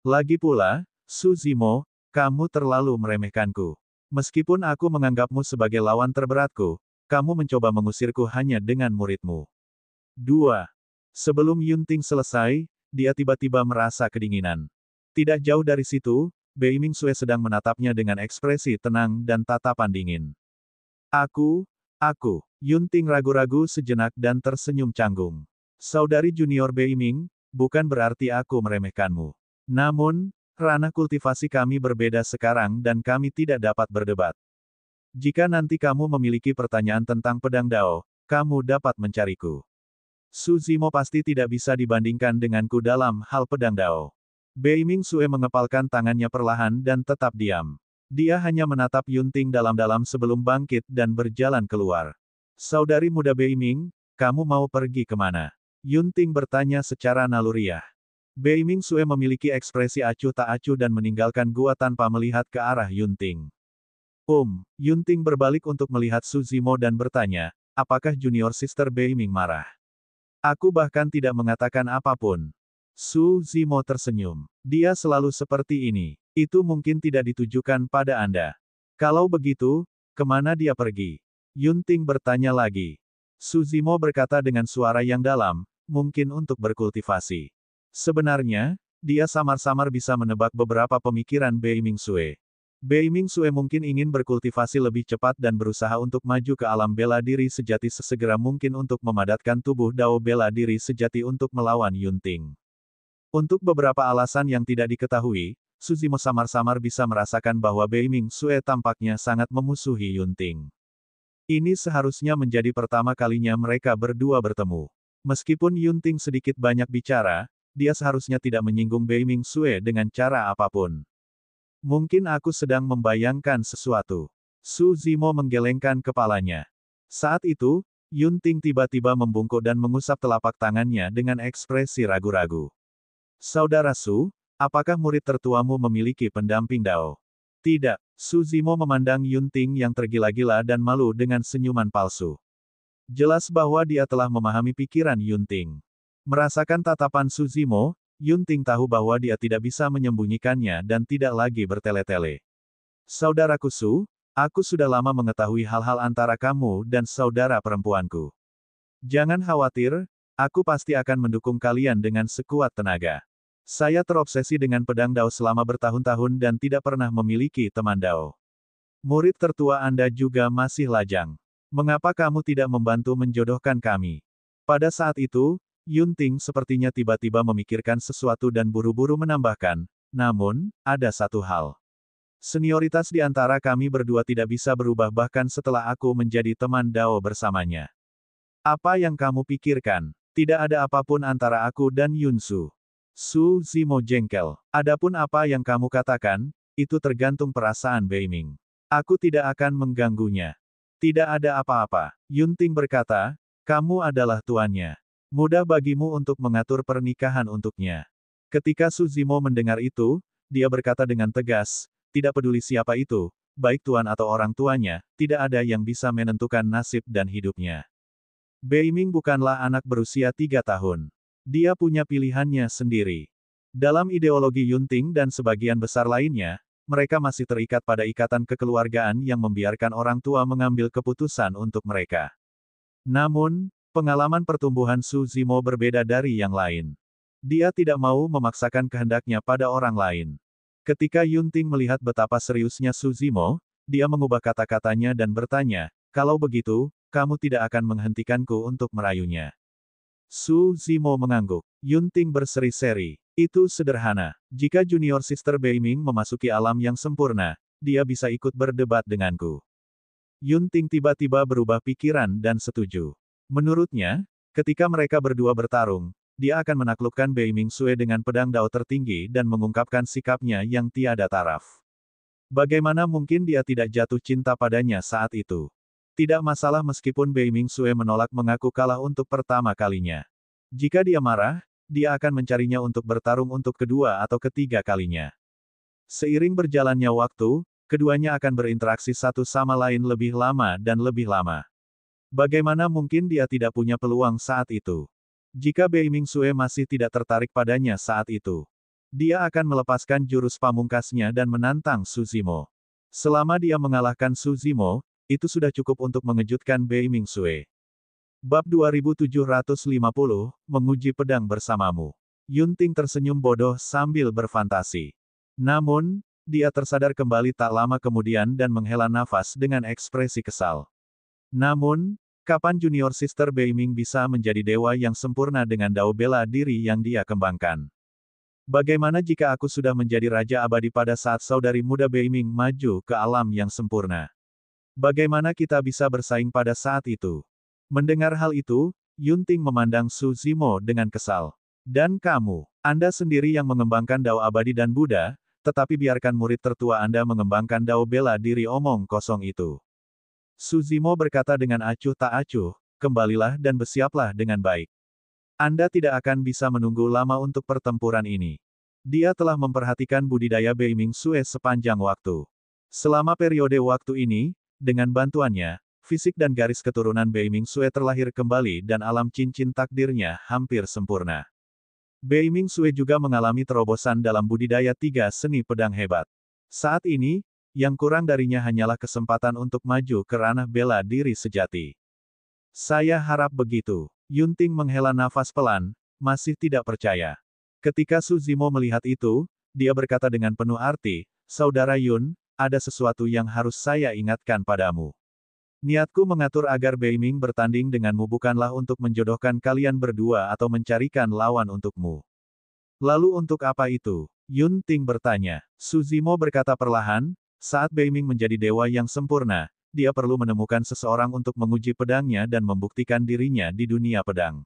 Lagi pula, Su Zimo, kamu terlalu meremehkanku. Meskipun aku menganggapmu sebagai lawan terberatku, kamu mencoba mengusirku hanya dengan muridmu. 2. Sebelum Yun Ting selesai, dia tiba-tiba merasa kedinginan. Tidak jauh dari situ, Bei Mingxue sedang menatapnya dengan ekspresi tenang dan tatapan dingin. Aku, Yun Ting ragu-ragu sejenak dan tersenyum canggung. Saudari junior Bei Ming, bukan berarti aku meremehkanmu. Namun, ranah kultivasi kami berbeda sekarang dan kami tidak dapat berdebat. Jika nanti kamu memiliki pertanyaan tentang pedang dao, kamu dapat mencariku. Su Zimo pasti tidak bisa dibandingkan denganku dalam hal pedang dao. Bei Mingxue mengepalkan tangannya perlahan dan tetap diam. Dia hanya menatap Yun Ting dalam-dalam sebelum bangkit dan berjalan keluar. Saudari muda Bei Ming, kamu mau pergi kemana? Yun Ting bertanya secara naluriah. Bei Mingxue memiliki ekspresi acuh tak acuh dan meninggalkan gua tanpa melihat ke arah Yun Ting. Yun Ting berbalik untuk melihat Su Zimo dan bertanya, apakah junior sister Bei Ming marah? Aku bahkan tidak mengatakan apapun. Su Zimo tersenyum. Dia selalu seperti ini. Itu mungkin tidak ditujukan pada Anda. Kalau begitu, kemana dia pergi? Yun Ting bertanya lagi. Su Zimo berkata dengan suara yang dalam, mungkin untuk berkultivasi. Sebenarnya, dia samar-samar bisa menebak beberapa pemikiran Bei Mingxue. Bei Mingxue mungkin ingin berkultivasi lebih cepat dan berusaha untuk maju ke alam bela diri sejati sesegera mungkin untuk memadatkan tubuh dao bela diri sejati untuk melawan Yun Ting. Untuk beberapa alasan yang tidak diketahui, Su Zimo samar-samar bisa merasakan bahwa Bei Mingxue tampaknya sangat memusuhi Yun Ting. Ini seharusnya menjadi pertama kalinya mereka berdua bertemu. Meskipun Yun Ting sedikit banyak bicara, dia seharusnya tidak menyinggung Bei Mingxue dengan cara apapun. Mungkin aku sedang membayangkan sesuatu. Su Zimo menggelengkan kepalanya. Saat itu, Yun Ting tiba-tiba membungkuk dan mengusap telapak tangannya dengan ekspresi ragu-ragu. Saudara Su, apakah murid tertuamu memiliki pendamping dao? Tidak. Su Zimo memandang Yun Ting yang tergila-gila dan malu dengan senyuman palsu. Jelas bahwa dia telah memahami pikiran Yun Ting. Merasakan tatapan Su Zimo, Yun Ting tahu bahwa dia tidak bisa menyembunyikannya dan tidak lagi bertele-tele. Saudaraku Su, aku sudah lama mengetahui hal-hal antara kamu dan saudara perempuanku. Jangan khawatir, aku pasti akan mendukung kalian dengan sekuat tenaga. Saya terobsesi dengan pedang dao selama bertahun-tahun dan tidak pernah memiliki teman dao. Murid tertua Anda juga masih lajang. Mengapa kamu tidak membantu menjodohkan kami? Pada saat itu, Yun Ting sepertinya tiba-tiba memikirkan sesuatu dan buru-buru menambahkan, namun, ada satu hal. Senioritas di antara kami berdua tidak bisa berubah bahkan setelah aku menjadi teman dao bersamanya. Apa yang kamu pikirkan? Tidak ada apapun antara aku dan Yun Su. Su Zimo jengkel. Adapun apa yang kamu katakan, itu tergantung perasaan Bei Ming. Aku tidak akan mengganggunya. Tidak ada apa-apa. Yun Ting berkata, kamu adalah tuannya. Mudah bagimu untuk mengatur pernikahan untuknya. Ketika Su Zimo mendengar itu, dia berkata dengan tegas, tidak peduli siapa itu, baik tuan atau orang tuanya, tidak ada yang bisa menentukan nasib dan hidupnya. Bei Ming bukanlah anak berusia 3 tahun. Dia punya pilihannya sendiri. Dalam ideologi Yun Ting dan sebagian besar lainnya, mereka masih terikat pada ikatan kekeluargaan yang membiarkan orang tua mengambil keputusan untuk mereka. Namun, pengalaman pertumbuhan Su Zimo berbeda dari yang lain. Dia tidak mau memaksakan kehendaknya pada orang lain. Ketika Yun Ting melihat betapa seriusnya Su Zimo, dia mengubah kata-katanya dan bertanya, kalau begitu, kamu tidak akan menghentikanku untuk merayunya. Su Zimo mengangguk. Yunting berseri-seri. Itu sederhana. Jika junior sister Beiming memasuki alam yang sempurna, dia bisa ikut berdebat denganku. Yunting tiba-tiba berubah pikiran dan setuju. Menurutnya, ketika mereka berdua bertarung, dia akan menaklukkan Beiming Sue dengan pedang dao tertinggi dan mengungkapkan sikapnya yang tiada taraf. Bagaimana mungkin dia tidak jatuh cinta padanya saat itu? Tidak masalah meskipun Beiming Sue menolak mengaku kalah untuk pertama kalinya. Jika dia marah, dia akan mencarinya untuk bertarung untuk kedua atau ketiga kalinya. Seiring berjalannya waktu, keduanya akan berinteraksi satu sama lain lebih lama dan lebih lama. Bagaimana mungkin dia tidak punya peluang saat itu? Jika Beiming Sue masih tidak tertarik padanya saat itu, dia akan melepaskan jurus pamungkasnya dan menantang Su Zimo. Selama dia mengalahkan Su Zimo, itu sudah cukup untuk mengejutkan Beiming Sue. Bab 2750, menguji pedang bersamamu. Yunting tersenyum bodoh sambil berfantasi. Namun, dia tersadar kembali tak lama kemudian dan menghela nafas dengan ekspresi kesal. Namun, kapan junior sister Beiming bisa menjadi dewa yang sempurna dengan dao bela diri yang dia kembangkan? Bagaimana jika aku sudah menjadi raja abadi pada saat saudari muda Beiming maju ke alam yang sempurna? Bagaimana kita bisa bersaing pada saat itu? Mendengar hal itu, Yunting memandang Su Zimo dengan kesal. Dan kamu, Anda sendiri yang mengembangkan dao abadi dan Buddha, tetapi biarkan murid tertua Anda mengembangkan dao bela diri omong kosong itu. Su Zimo berkata dengan acuh tak acuh, kembalilah dan bersiaplah dengan baik. Anda tidak akan bisa menunggu lama untuk pertempuran ini. Dia telah memperhatikan budidaya Beiming Sue sepanjang waktu. Selama periode waktu ini, dengan bantuannya, fisik dan garis keturunan Beiming Sue terlahir kembali dan alam cincin takdirnya hampir sempurna. Beiming Sue juga mengalami terobosan dalam budidaya 3 seni pedang hebat. Saat ini, yang kurang darinya hanyalah kesempatan untuk maju ke ranah bela diri sejati. Saya harap begitu. Yunting menghela nafas pelan, masih tidak percaya. Ketika Su Zimo melihat itu, dia berkata dengan penuh arti, Saudara Yun, ada sesuatu yang harus saya ingatkan padamu. Niatku mengatur agar Beiming bertanding denganmu bukanlah untuk menjodohkan kalian berdua atau mencarikan lawan untukmu. Lalu untuk apa itu? Yunting bertanya. Su Zimo berkata perlahan, saat Beiming menjadi dewa yang sempurna, dia perlu menemukan seseorang untuk menguji pedangnya dan membuktikan dirinya di dunia pedang.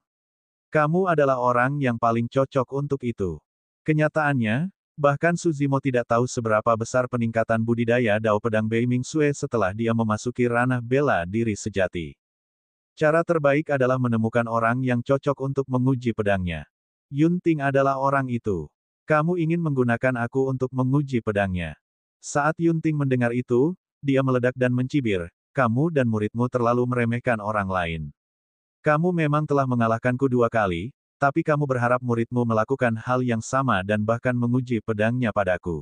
Kamu adalah orang yang paling cocok untuk itu. Kenyataannya, bahkan Su Zimo tidak tahu seberapa besar peningkatan budidaya dao pedang Beiming Sue setelah dia memasuki ranah bela diri sejati. Cara terbaik adalah menemukan orang yang cocok untuk menguji pedangnya. Yunting adalah orang itu. Kamu ingin menggunakan aku untuk menguji pedangnya. Saat Yunting mendengar itu, dia meledak dan mencibir, kamu dan muridmu terlalu meremehkan orang lain. Kamu memang telah mengalahkanku 2 kali, tapi kamu berharap muridmu melakukan hal yang sama dan bahkan menguji pedangnya padaku.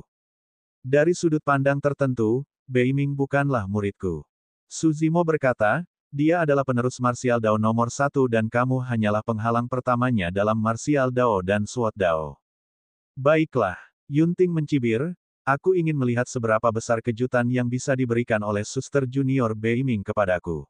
Dari sudut pandang tertentu, Beiming bukanlah muridku. Su Zimo berkata, dia adalah penerus marsial Dao nomor 1 dan kamu hanyalah penghalang pertamanya dalam marsial Dao dan Sword Dao. Baiklah, Yunting mencibir, aku ingin melihat seberapa besar kejutan yang bisa diberikan oleh suster junior Beiming kepadaku.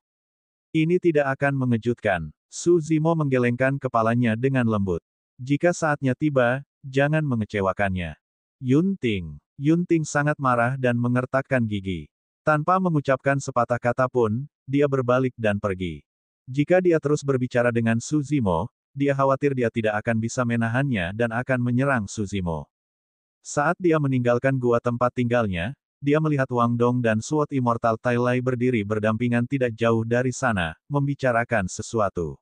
Ini tidak akan mengejutkan. Su Zimo menggelengkan kepalanya dengan lembut. Jika saatnya tiba, jangan mengecewakannya. Yunting sangat marah dan mengertakkan gigi. Tanpa mengucapkan sepatah kata pun, dia berbalik dan pergi. Jika dia terus berbicara dengan Su Zimo, dia khawatir dia tidak akan bisa menahannya dan akan menyerang Su Zimo. Saat dia meninggalkan gua tempat tinggalnya, dia melihat Wang Dong dan Sword Immortal Tai Lai berdiri berdampingan tidak jauh dari sana, membicarakan sesuatu.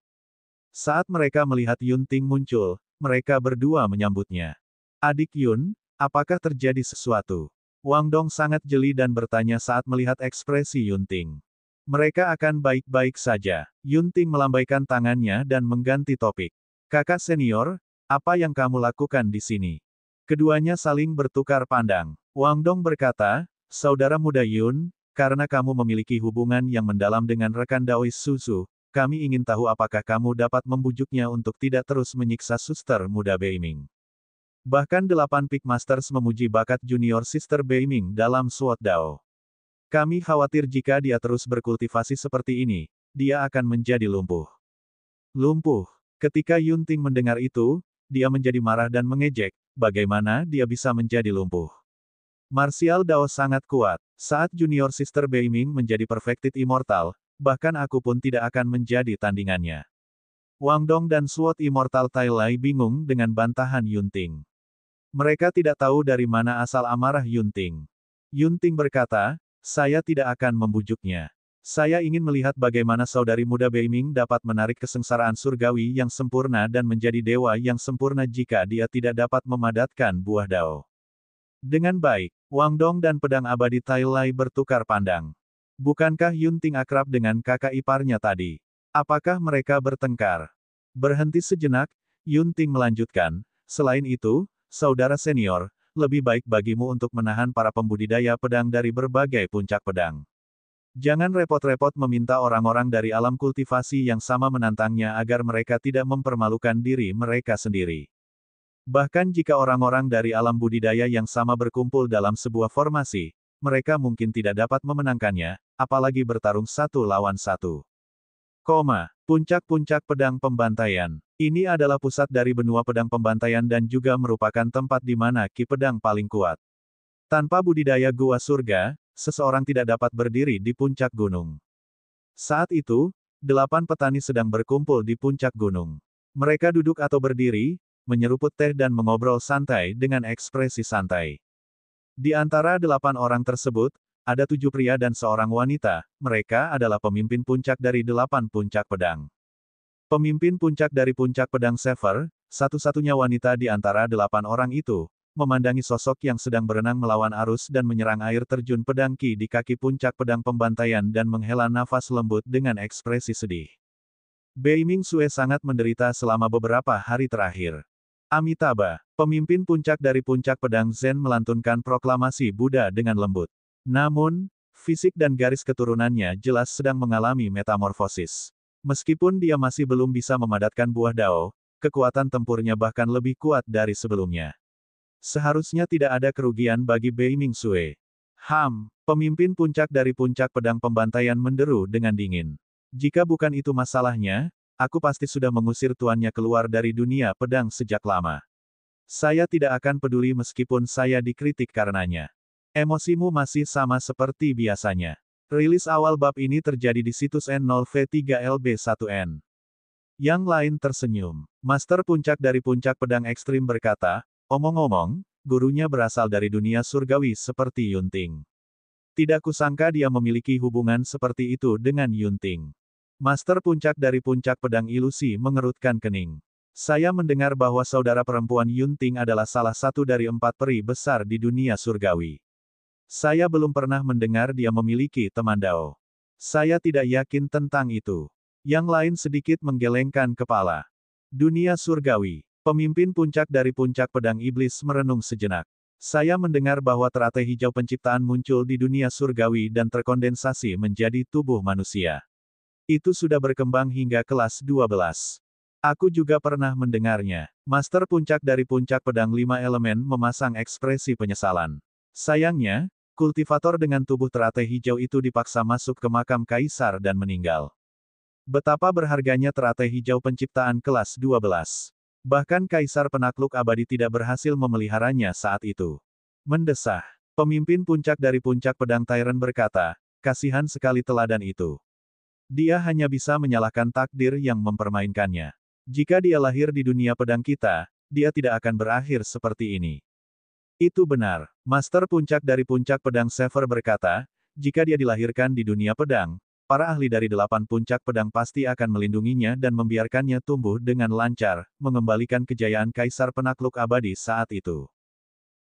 Saat mereka melihat Yunting muncul, mereka berdua menyambutnya. Adik Yun, apakah terjadi sesuatu? Wang Dong sangat jeli dan bertanya saat melihat ekspresi Yunting. Mereka akan baik-baik saja. Yunting melambaikan tangannya dan mengganti topik. Kakak senior, apa yang kamu lakukan di sini? Keduanya saling bertukar pandang. Wang Dong berkata, Saudara muda Yun, karena kamu memiliki hubungan yang mendalam dengan rekan Daois Suzu, kami ingin tahu apakah kamu dapat membujuknya untuk tidak terus menyiksa suster muda Beiming. Bahkan 8 Peak Masters memuji bakat junior sister Beiming dalam Sword Dao. Kami khawatir jika dia terus berkultivasi seperti ini, dia akan menjadi lumpuh. Lumpuh. Ketika Yunting mendengar itu, dia menjadi marah dan mengejek, bagaimana dia bisa menjadi lumpuh. Martial Dao sangat kuat. Saat Junior Sister Beiming menjadi Perfected Immortal, bahkan aku pun tidak akan menjadi tandingannya. Wang Dong dan Sword Immortal Tai Lai bingung dengan bantahan Yunting. Mereka tidak tahu dari mana asal amarah Yunting. Yunting berkata, saya tidak akan membujuknya. Saya ingin melihat bagaimana saudari muda Beiming dapat menarik kesengsaraan surgawi yang sempurna dan menjadi dewa yang sempurna jika dia tidak dapat memadatkan buah Dao. Dengan baik, Wang Dong dan pedang abadi Tai Lai bertukar pandang. Bukankah Yunting akrab dengan kakak iparnya tadi? Apakah mereka bertengkar? Berhenti sejenak, Yunting melanjutkan, selain itu, saudara senior, lebih baik bagimu untuk menahan para pembudidaya pedang dari berbagai puncak pedang. Jangan repot-repot meminta orang-orang dari alam kultivasi yang sama menantangnya agar mereka tidak mempermalukan diri mereka sendiri. Bahkan jika orang-orang dari alam budidaya yang sama berkumpul dalam sebuah formasi, mereka mungkin tidak dapat memenangkannya, apalagi bertarung satu lawan satu. Puncak-puncak pedang pembantaian. Ini adalah pusat dari benua pedang pembantaian dan juga merupakan tempat di mana ki pedang paling kuat. Tanpa budidaya gua surga, seseorang tidak dapat berdiri di puncak gunung. Saat itu, 8 petani sedang berkumpul di puncak gunung. Mereka duduk atau berdiri, menyeruput teh dan mengobrol santai dengan ekspresi santai. Di antara 8 orang tersebut, ada 7 pria dan seorang wanita, mereka adalah pemimpin puncak dari 8 puncak pedang. Pemimpin puncak dari puncak pedang Sever, satu-satunya wanita di antara 8 orang itu, memandangi sosok yang sedang berenang melawan arus dan menyerang air terjun pedang Ki di kaki puncak pedang pembantaian dan menghela nafas lembut dengan ekspresi sedih. Beiming Sue sangat menderita selama beberapa hari terakhir. Amitabha, pemimpin puncak dari puncak pedang Zen melantunkan proklamasi Buddha dengan lembut. Namun, fisik dan garis keturunannya jelas sedang mengalami metamorfosis. Meskipun dia masih belum bisa memadatkan buah Dao, kekuatan tempurnya bahkan lebih kuat dari sebelumnya. Seharusnya tidak ada kerugian bagi Beiming Sue. Pemimpin puncak dari puncak pedang pembantaian menderu dengan dingin. Jika bukan itu masalahnya, aku pasti sudah mengusir tuannya keluar dari dunia pedang sejak lama. Saya tidak akan peduli meskipun saya dikritik karenanya. Emosimu masih sama seperti biasanya. Rilis awal bab ini terjadi di situs N0V3LB1N. Yang lain tersenyum. Master puncak dari puncak pedang ekstrim berkata, omong-omong, gurunya berasal dari dunia surgawi seperti Yunting. Tidak kusangka dia memiliki hubungan seperti itu dengan Yunting. Master puncak dari puncak pedang ilusi mengerutkan kening. Saya mendengar bahwa saudara perempuan Yunting adalah salah satu dari 4 peri besar di dunia surgawi. Saya belum pernah mendengar dia memiliki teman Dao. Saya tidak yakin tentang itu. Yang lain sedikit menggelengkan kepala. Dunia surgawi. Pemimpin puncak dari puncak pedang iblis merenung sejenak. Saya mendengar bahwa teratai hijau penciptaan muncul di dunia surgawi dan terkondensasi menjadi tubuh manusia. Itu sudah berkembang hingga kelas 12. Aku juga pernah mendengarnya. Master puncak dari puncak pedang 5 elemen memasang ekspresi penyesalan. Sayangnya, kultivator dengan tubuh teratai hijau itu dipaksa masuk ke makam kaisar dan meninggal. Betapa berharganya teratai hijau penciptaan kelas 12. Bahkan kaisar penakluk abadi tidak berhasil memeliharanya saat itu. Mendesah. Pemimpin puncak dari puncak pedang Tyrant berkata, kasihan sekali teladan itu. Dia hanya bisa menyalahkan takdir yang mempermainkannya. Jika dia lahir di dunia pedang kita, dia tidak akan berakhir seperti ini. Itu benar. Master puncak dari puncak pedang Sever berkata, jika dia dilahirkan di dunia pedang, para ahli dari 8 puncak pedang pasti akan melindunginya dan membiarkannya tumbuh dengan lancar, mengembalikan kejayaan Kaisar Penakluk Abadi saat itu.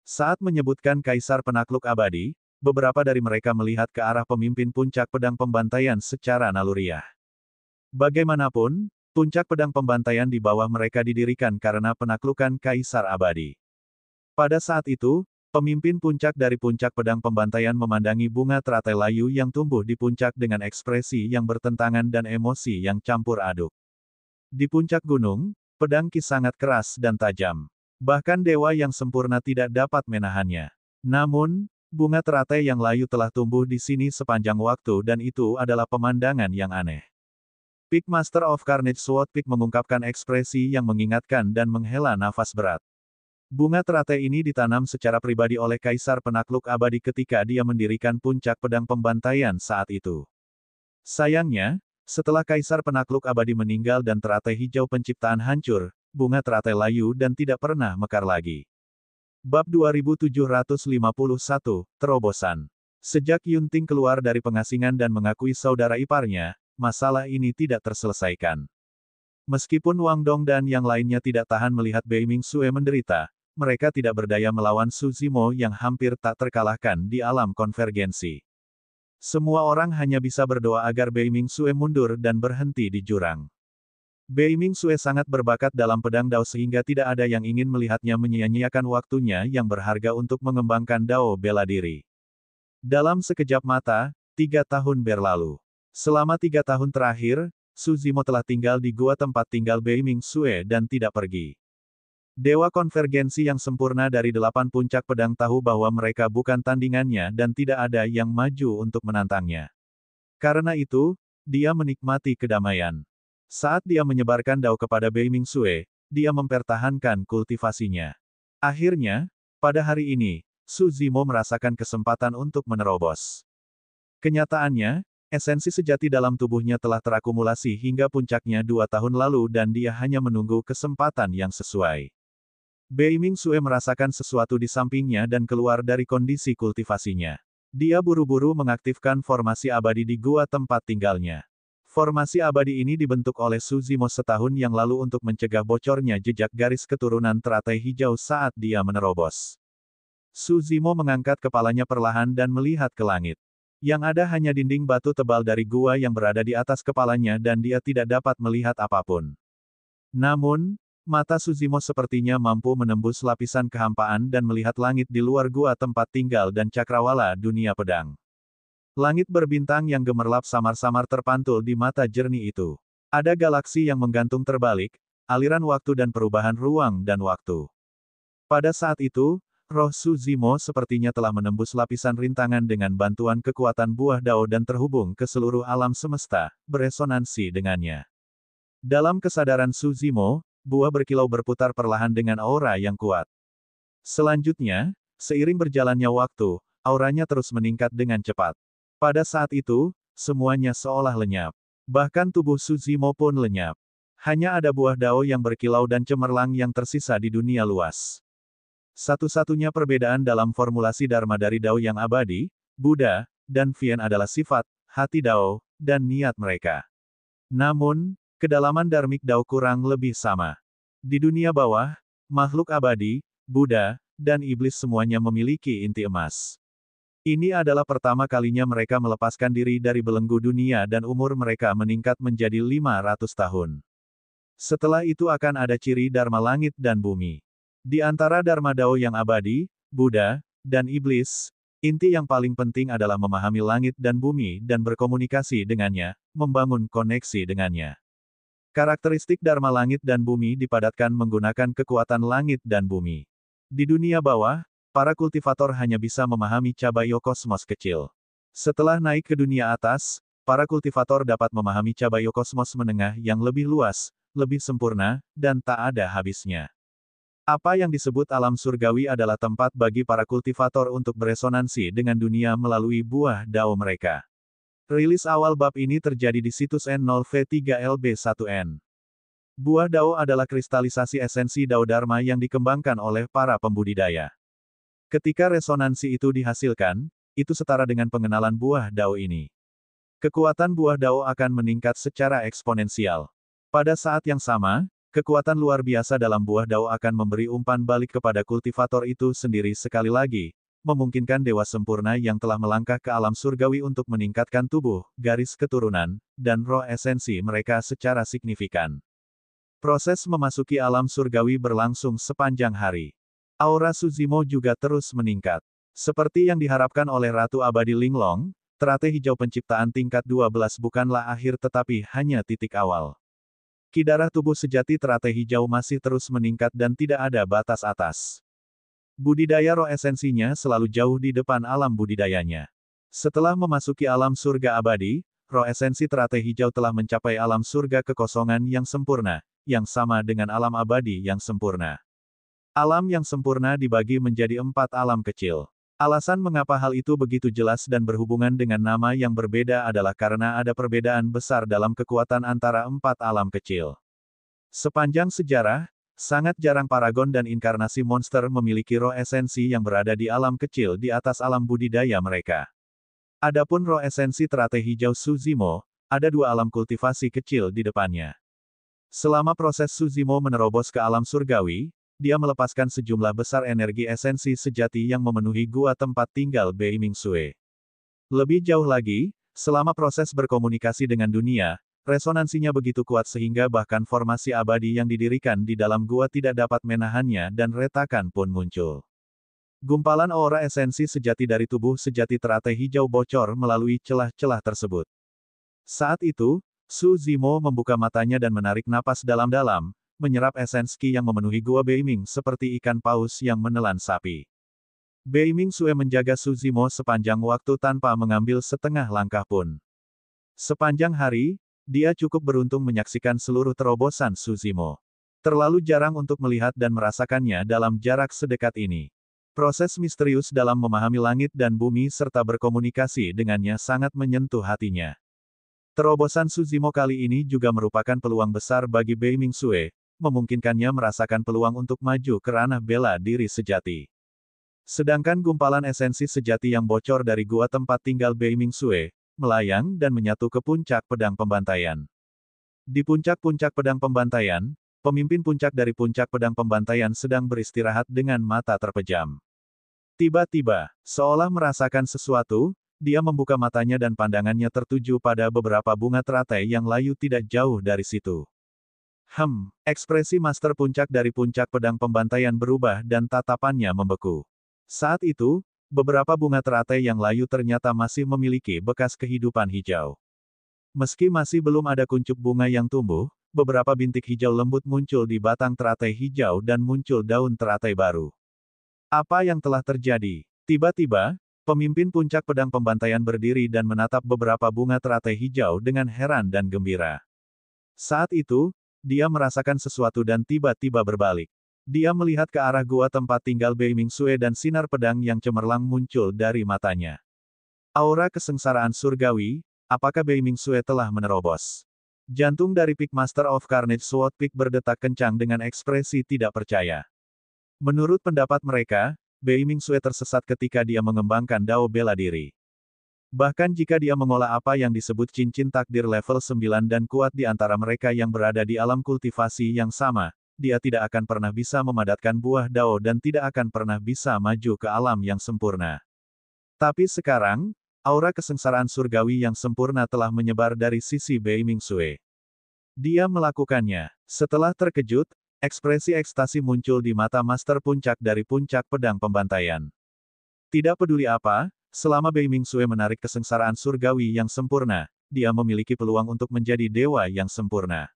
Saat menyebutkan Kaisar Penakluk Abadi, beberapa dari mereka melihat ke arah pemimpin puncak pedang pembantaian secara naluriah. Bagaimanapun, puncak pedang pembantaian di bawah mereka didirikan karena penaklukan Kaisar Abadi. Pada saat itu, pemimpin puncak dari puncak pedang pembantaian memandangi bunga teratai layu yang tumbuh di puncak dengan ekspresi yang bertentangan dan emosi yang campur aduk. Di puncak gunung, pedang Ki sangat keras dan tajam. Bahkan dewa yang sempurna tidak dapat menahannya. Namun, bunga teratai yang layu telah tumbuh di sini sepanjang waktu dan itu adalah pemandangan yang aneh. Peak Master of Carnage Sword Peak mengungkapkan ekspresi yang mengingatkan dan menghela nafas berat. Bunga teratai ini ditanam secara pribadi oleh Kaisar Penakluk Abadi ketika dia mendirikan puncak pedang pembantaian saat itu. Sayangnya, setelah Kaisar Penakluk Abadi meninggal dan teratai hijau penciptaan hancur, bunga teratai layu dan tidak pernah mekar lagi. Bab 2751, Terobosan. Sejak Yunting keluar dari pengasingan dan mengakui saudara iparnya, masalah ini tidak terselesaikan. Meskipun Wang Dong dan yang lainnya tidak tahan melihat Bei Mingxue menderita, mereka tidak berdaya melawan Su Zimo yang hampir tak terkalahkan di alam konvergensi. Semua orang hanya bisa berdoa agar Bei Mingxue mundur dan berhenti di jurang. Bei Mingxue sangat berbakat dalam pedang Dao sehingga tidak ada yang ingin melihatnya menyia-nyiakan waktunya yang berharga untuk mengembangkan Dao bela diri. Dalam sekejap mata, 3 tahun berlalu. Selama 3 tahun terakhir, Su Zimo telah tinggal di gua tempat tinggal Bei Mingxue dan tidak pergi. Dewa konvergensi yang sempurna dari 8 puncak pedang tahu bahwa mereka bukan tandingannya dan tidak ada yang maju untuk menantangnya. Karena itu, dia menikmati kedamaian. Saat dia menyebarkan Dao kepada Bei Mingxue, dia mempertahankan kultivasinya. Akhirnya, pada hari ini, Su Zimo merasakan kesempatan untuk menerobos. Kenyataannya, esensi sejati dalam tubuhnya telah terakumulasi hingga puncaknya 2 tahun lalu dan dia hanya menunggu kesempatan yang sesuai. Bei Mingxue merasakan sesuatu di sampingnya dan keluar dari kondisi kultivasinya. Dia buru-buru mengaktifkan formasi abadi di gua tempat tinggalnya. Formasi abadi ini dibentuk oleh Su Zimo setahun yang lalu untuk mencegah bocornya jejak garis keturunan teratai hijau saat dia menerobos. Su Zimo mengangkat kepalanya perlahan dan melihat ke langit. Yang ada hanya dinding batu tebal dari gua yang berada di atas kepalanya dan dia tidak dapat melihat apapun. Namun, mata Su Zimo sepertinya mampu menembus lapisan kehampaan dan melihat langit di luar gua tempat tinggal dan cakrawala dunia pedang. Langit berbintang yang gemerlap samar-samar terpantul di mata jernih itu. Ada galaksi yang menggantung terbalik, aliran waktu dan perubahan ruang dan waktu. Pada saat itu, roh Su Zimo sepertinya telah menembus lapisan rintangan dengan bantuan kekuatan buah Dao dan terhubung ke seluruh alam semesta, beresonansi dengannya. Dalam kesadaran Su Zimo, buah berkilau berputar perlahan dengan aura yang kuat. Selanjutnya, seiring berjalannya waktu, auranya terus meningkat dengan cepat. Pada saat itu, semuanya seolah lenyap. Bahkan tubuh Su Zimo pun lenyap. Hanya ada buah Dao yang berkilau dan cemerlang yang tersisa di dunia luas. Satu-satunya perbedaan dalam formulasi Dharma dari Dao yang abadi, Buddha, dan Vian adalah sifat, hati Dao, dan niat mereka. Namun, kedalaman Dharmik Dao kurang lebih sama. Di dunia bawah, makhluk abadi, Buddha, dan iblis semuanya memiliki inti emas. Ini adalah pertama kalinya mereka melepaskan diri dari belenggu dunia dan umur mereka meningkat menjadi 500 tahun. Setelah itu akan ada ciri Dharma langit dan bumi. Di antara Dharma Dao yang abadi, Buddha, dan iblis, inti yang paling penting adalah memahami langit dan bumi dan berkomunikasi dengannya, membangun koneksi dengannya. Karakteristik Dharma langit dan bumi dipadatkan menggunakan kekuatan langit dan bumi. Di dunia bawah, para kultivator hanya bisa memahami cabayo kosmos kecil. Setelah naik ke dunia atas, para kultivator dapat memahami cabayo kosmos menengah yang lebih luas, lebih sempurna, dan tak ada habisnya. Apa yang disebut alam surgawi adalah tempat bagi para kultivator untuk beresonansi dengan dunia melalui buah Dao mereka. Rilis awal bab ini terjadi di situs N0V3LB1N. Buah Dao adalah kristalisasi esensi Dao Dharma yang dikembangkan oleh para pembudidaya. Ketika resonansi itu dihasilkan, itu setara dengan pengenalan buah Dao ini. Kekuatan buah Dao akan meningkat secara eksponensial. Pada saat yang sama, kekuatan luar biasa dalam buah Dao akan memberi umpan balik kepada kultivator itu sendiri sekali lagi, memungkinkan dewa sempurna yang telah melangkah ke alam surgawi untuk meningkatkan tubuh, garis keturunan, dan roh esensi mereka secara signifikan. Proses memasuki alam surgawi berlangsung sepanjang hari. Aura Su Zimo juga terus meningkat. Seperti yang diharapkan oleh Ratu Abadi Linglong, teratai hijau penciptaan tingkat 12 bukanlah akhir tetapi hanya titik awal. Kidarah tubuh sejati teratai hijau masih terus meningkat dan tidak ada batas atas. Budidaya roh esensinya selalu jauh di depan alam budidayanya. Setelah memasuki alam surga abadi, roh esensi teratai hijau telah mencapai alam surga kekosongan yang sempurna, yang sama dengan alam abadi yang sempurna. Alam yang sempurna dibagi menjadi 4 alam kecil. Alasan mengapa hal itu begitu jelas dan berhubungan dengan nama yang berbeda adalah karena ada perbedaan besar dalam kekuatan antara 4 alam kecil. Sepanjang sejarah, sangat jarang paragon dan inkarnasi monster memiliki roh esensi yang berada di alam kecil di atas alam budidaya mereka. Adapun roh esensi teratai hijau Suzimo, ada 2 alam kultivasi kecil di depannya. Selama proses Suzimo menerobos ke alam surgawi, dia melepaskan sejumlah besar energi esensi sejati yang memenuhi gua tempat tinggal Bei Mingsue. Lebih jauh lagi, selama proses berkomunikasi dengan dunia, resonansinya begitu kuat sehingga bahkan formasi abadi yang didirikan di dalam gua tidak dapat menahannya dan retakan pun muncul. Gumpalan aura esensi sejati dari tubuh sejati teratai hijau bocor melalui celah-celah tersebut. Saat itu, Su Zimo membuka matanya dan menarik napas dalam-dalam, menyerap esensi yang memenuhi gua Beiming seperti ikan paus yang menelan sapi. Beiming Sue menjaga Su Zimo sepanjang waktu tanpa mengambil setengah langkah pun. Sepanjang hari, dia cukup beruntung menyaksikan seluruh terobosan Su Zimo. Terlalu jarang untuk melihat dan merasakannya dalam jarak sedekat ini. Proses misterius dalam memahami langit dan bumi serta berkomunikasi dengannya sangat menyentuh hatinya. Terobosan Su Zimo kali ini juga merupakan peluang besar bagi Beiming Sue, memungkinkannya merasakan peluang untuk maju ke ranah bela diri sejati. Sedangkan gumpalan esensi sejati yang bocor dari gua tempat tinggal Beiming Sue, melayang dan menyatu ke puncak pedang pembantaian. Di puncak-puncak pedang pembantaian, pemimpin puncak dari puncak pedang pembantaian sedang beristirahat dengan mata terpejam. Tiba-tiba, seolah merasakan sesuatu, dia membuka matanya dan pandangannya tertuju pada beberapa bunga teratai yang layu tidak jauh dari situ. Ekspresi master puncak dari puncak pedang pembantaian berubah dan tatapannya membeku. Saat itu, beberapa bunga teratai yang layu ternyata masih memiliki bekas kehidupan hijau. Meski masih belum ada kuncup bunga yang tumbuh, beberapa bintik hijau lembut muncul di batang teratai hijau dan muncul daun teratai baru. Apa yang telah terjadi? Tiba-tiba, pemimpin puncak pedang pembantaian berdiri dan menatap beberapa bunga teratai hijau dengan heran dan gembira. Saat itu, dia merasakan sesuatu dan tiba-tiba berbalik. Dia melihat ke arah gua tempat tinggal Beiming Sue dan sinar pedang yang cemerlang muncul dari matanya. Aura kesengsaraan surgawi, apakah Beiming Sue telah menerobos? Jantung dari Peak Master of Carnage Sword Peak berdetak kencang dengan ekspresi tidak percaya. Menurut pendapat mereka, Beiming Sue tersesat ketika dia mengembangkan Dao bela diri. Bahkan jika dia mengolah apa yang disebut cincin takdir level 9 dan kuat di antara mereka yang berada di alam kultivasi yang sama, dia tidak akan pernah bisa memadatkan buah Dao dan tidak akan pernah bisa maju ke alam yang sempurna. Tapi sekarang, aura kesengsaraan surgawi yang sempurna telah menyebar dari sisi Beiming Sue. Dia melakukannya. Setelah terkejut, ekspresi ekstasi muncul di mata master puncak dari puncak pedang pembantaian. Tidak peduli apa, selama Beiming Sue menarik kesengsaraan surgawi yang sempurna, dia memiliki peluang untuk menjadi dewa yang sempurna.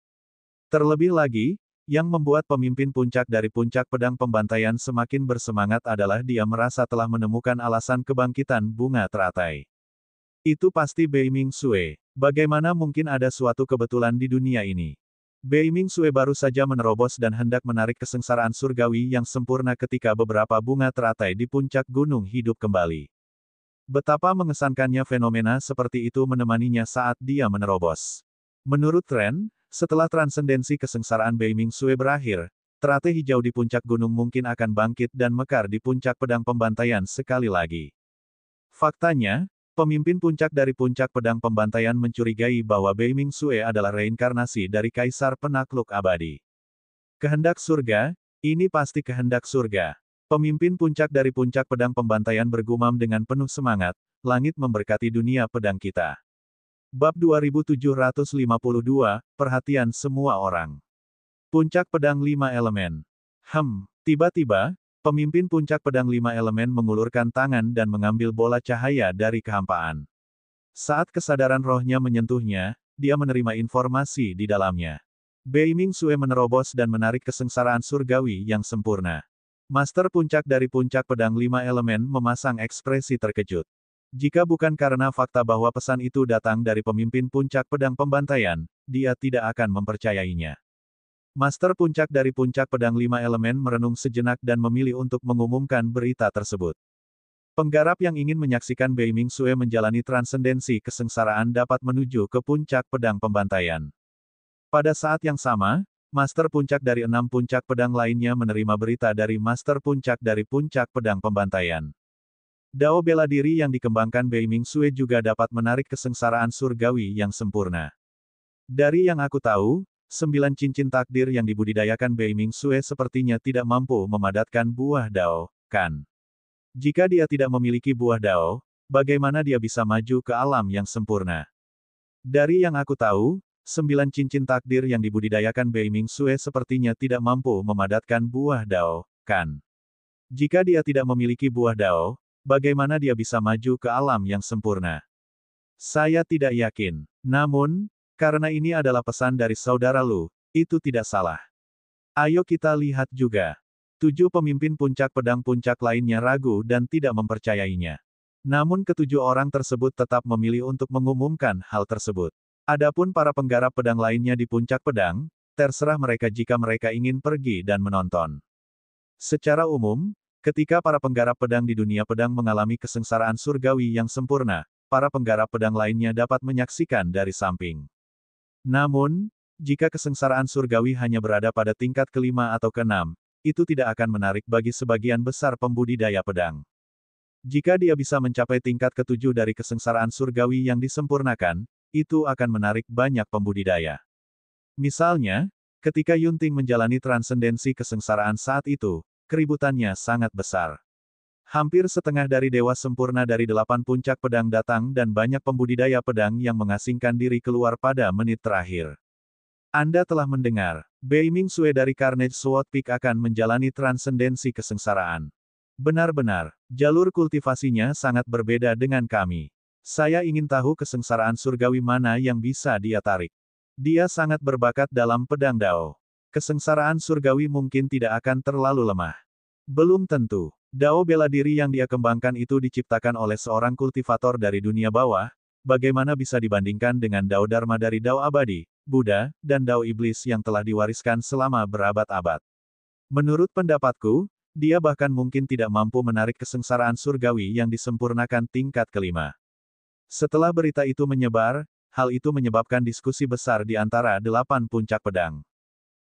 Terlebih lagi, yang membuat pemimpin puncak dari puncak pedang pembantaian semakin bersemangat adalah dia merasa telah menemukan alasan kebangkitan bunga teratai. Itu pasti Beiming Sue. Bagaimana mungkin ada suatu kebetulan di dunia ini? Beiming Sue baru saja menerobos dan hendak menarik kesengsaraan surgawi yang sempurna ketika beberapa bunga teratai di puncak gunung hidup kembali. Betapa mengesankannya fenomena seperti itu menemaninya saat dia menerobos. Menurut tren, setelah transendensi kesengsaraan Beiming Sue berakhir, teratai hijau di puncak gunung mungkin akan bangkit dan mekar di puncak pedang pembantaian sekali lagi. Faktanya, pemimpin puncak dari puncak pedang pembantaian mencurigai bahwa Beiming Sue adalah reinkarnasi dari kaisar penakluk abadi. Kehendak surga, ini pasti kehendak surga. Pemimpin puncak dari puncak pedang pembantaian bergumam dengan penuh semangat, langit memberkati dunia pedang kita. Bab 2752, perhatian semua orang. Puncak pedang 5 elemen. Tiba-tiba, pemimpin puncak pedang 5 elemen mengulurkan tangan dan mengambil bola cahaya dari kehampaan. Saat kesadaran rohnya menyentuhnya, dia menerima informasi di dalamnya. Beiming Sue menerobos dan menarik kesengsaraan surgawi yang sempurna. Master puncak dari puncak pedang 5 elemen memasang ekspresi terkejut. Jika bukan karena fakta bahwa pesan itu datang dari pemimpin puncak pedang pembantaian, dia tidak akan mempercayainya. Master puncak dari puncak pedang lima elemen merenung sejenak dan memilih untuk mengumumkan berita tersebut. Penggarap yang ingin menyaksikan Bei Ming-sue menjalani transendensi kesengsaraan dapat menuju ke puncak pedang pembantaian. Pada saat yang sama, Master puncak dari 6 puncak pedang lainnya menerima berita dari Master puncak dari puncak pedang pembantaian. Dao bela diri yang dikembangkan Bei Ming-sue juga dapat menarik kesengsaraan surgawi yang sempurna. Dari yang aku tahu, 9 cincin takdir yang dibudidayakan Bei Ming-sue sepertinya tidak mampu memadatkan buah Dao, kan? Jika dia tidak memiliki buah Dao, bagaimana dia bisa maju ke alam yang sempurna? Dari yang aku tahu, 9 cincin takdir yang dibudidayakan Bei Ming-sue sepertinya tidak mampu memadatkan buah Dao, kan? Jika dia tidak memiliki buah Dao, bagaimana dia bisa maju ke alam yang sempurna? Saya tidak yakin. Namun, karena ini adalah pesan dari saudara Lu, itu tidak salah. Ayo kita lihat juga. 7 pemimpin puncak pedang puncak lainnya ragu dan tidak mempercayainya. Namun ketujuh orang tersebut tetap memilih untuk mengumumkan hal tersebut. Adapun para penggarap pedang lainnya di puncak pedang, terserah mereka jika mereka ingin pergi dan menonton. Secara umum, ketika para penggarap pedang di dunia pedang mengalami kesengsaraan surgawi yang sempurna, para penggarap pedang lainnya dapat menyaksikan dari samping. Namun, jika kesengsaraan surgawi hanya berada pada tingkat kelima atau keenam, itu tidak akan menarik bagi sebagian besar pembudidaya pedang. Jika dia bisa mencapai tingkat ketujuh dari kesengsaraan surgawi yang disempurnakan, itu akan menarik banyak pembudidaya. Misalnya, ketika Yunting menjalani transendensi kesengsaraan saat itu, keributannya sangat besar. Hampir setengah dari dewa sempurna dari 8 puncak pedang datang dan banyak pembudidaya pedang yang mengasingkan diri keluar pada menit terakhir. Anda telah mendengar, Bei Ming-sue dari Carnage Sword Peak akan menjalani transendensi kesengsaraan. Benar-benar, jalur kultivasinya sangat berbeda dengan kami. Saya ingin tahu kesengsaraan surgawi mana yang bisa dia tarik. Dia sangat berbakat dalam pedang Dao. Kesengsaraan surgawi mungkin tidak akan terlalu lemah. Belum tentu. Dao bela diri yang dia kembangkan itu diciptakan oleh seorang kultivator dari dunia bawah, bagaimana bisa dibandingkan dengan Dao Dharma dari Dao Abadi, Buddha, dan Dao Iblis yang telah diwariskan selama berabad-abad. Menurut pendapatku, dia bahkan mungkin tidak mampu menarik kesengsaraan surgawi yang disempurnakan tingkat kelima. Setelah berita itu menyebar, hal itu menyebabkan diskusi besar di antara 8 puncak pedang.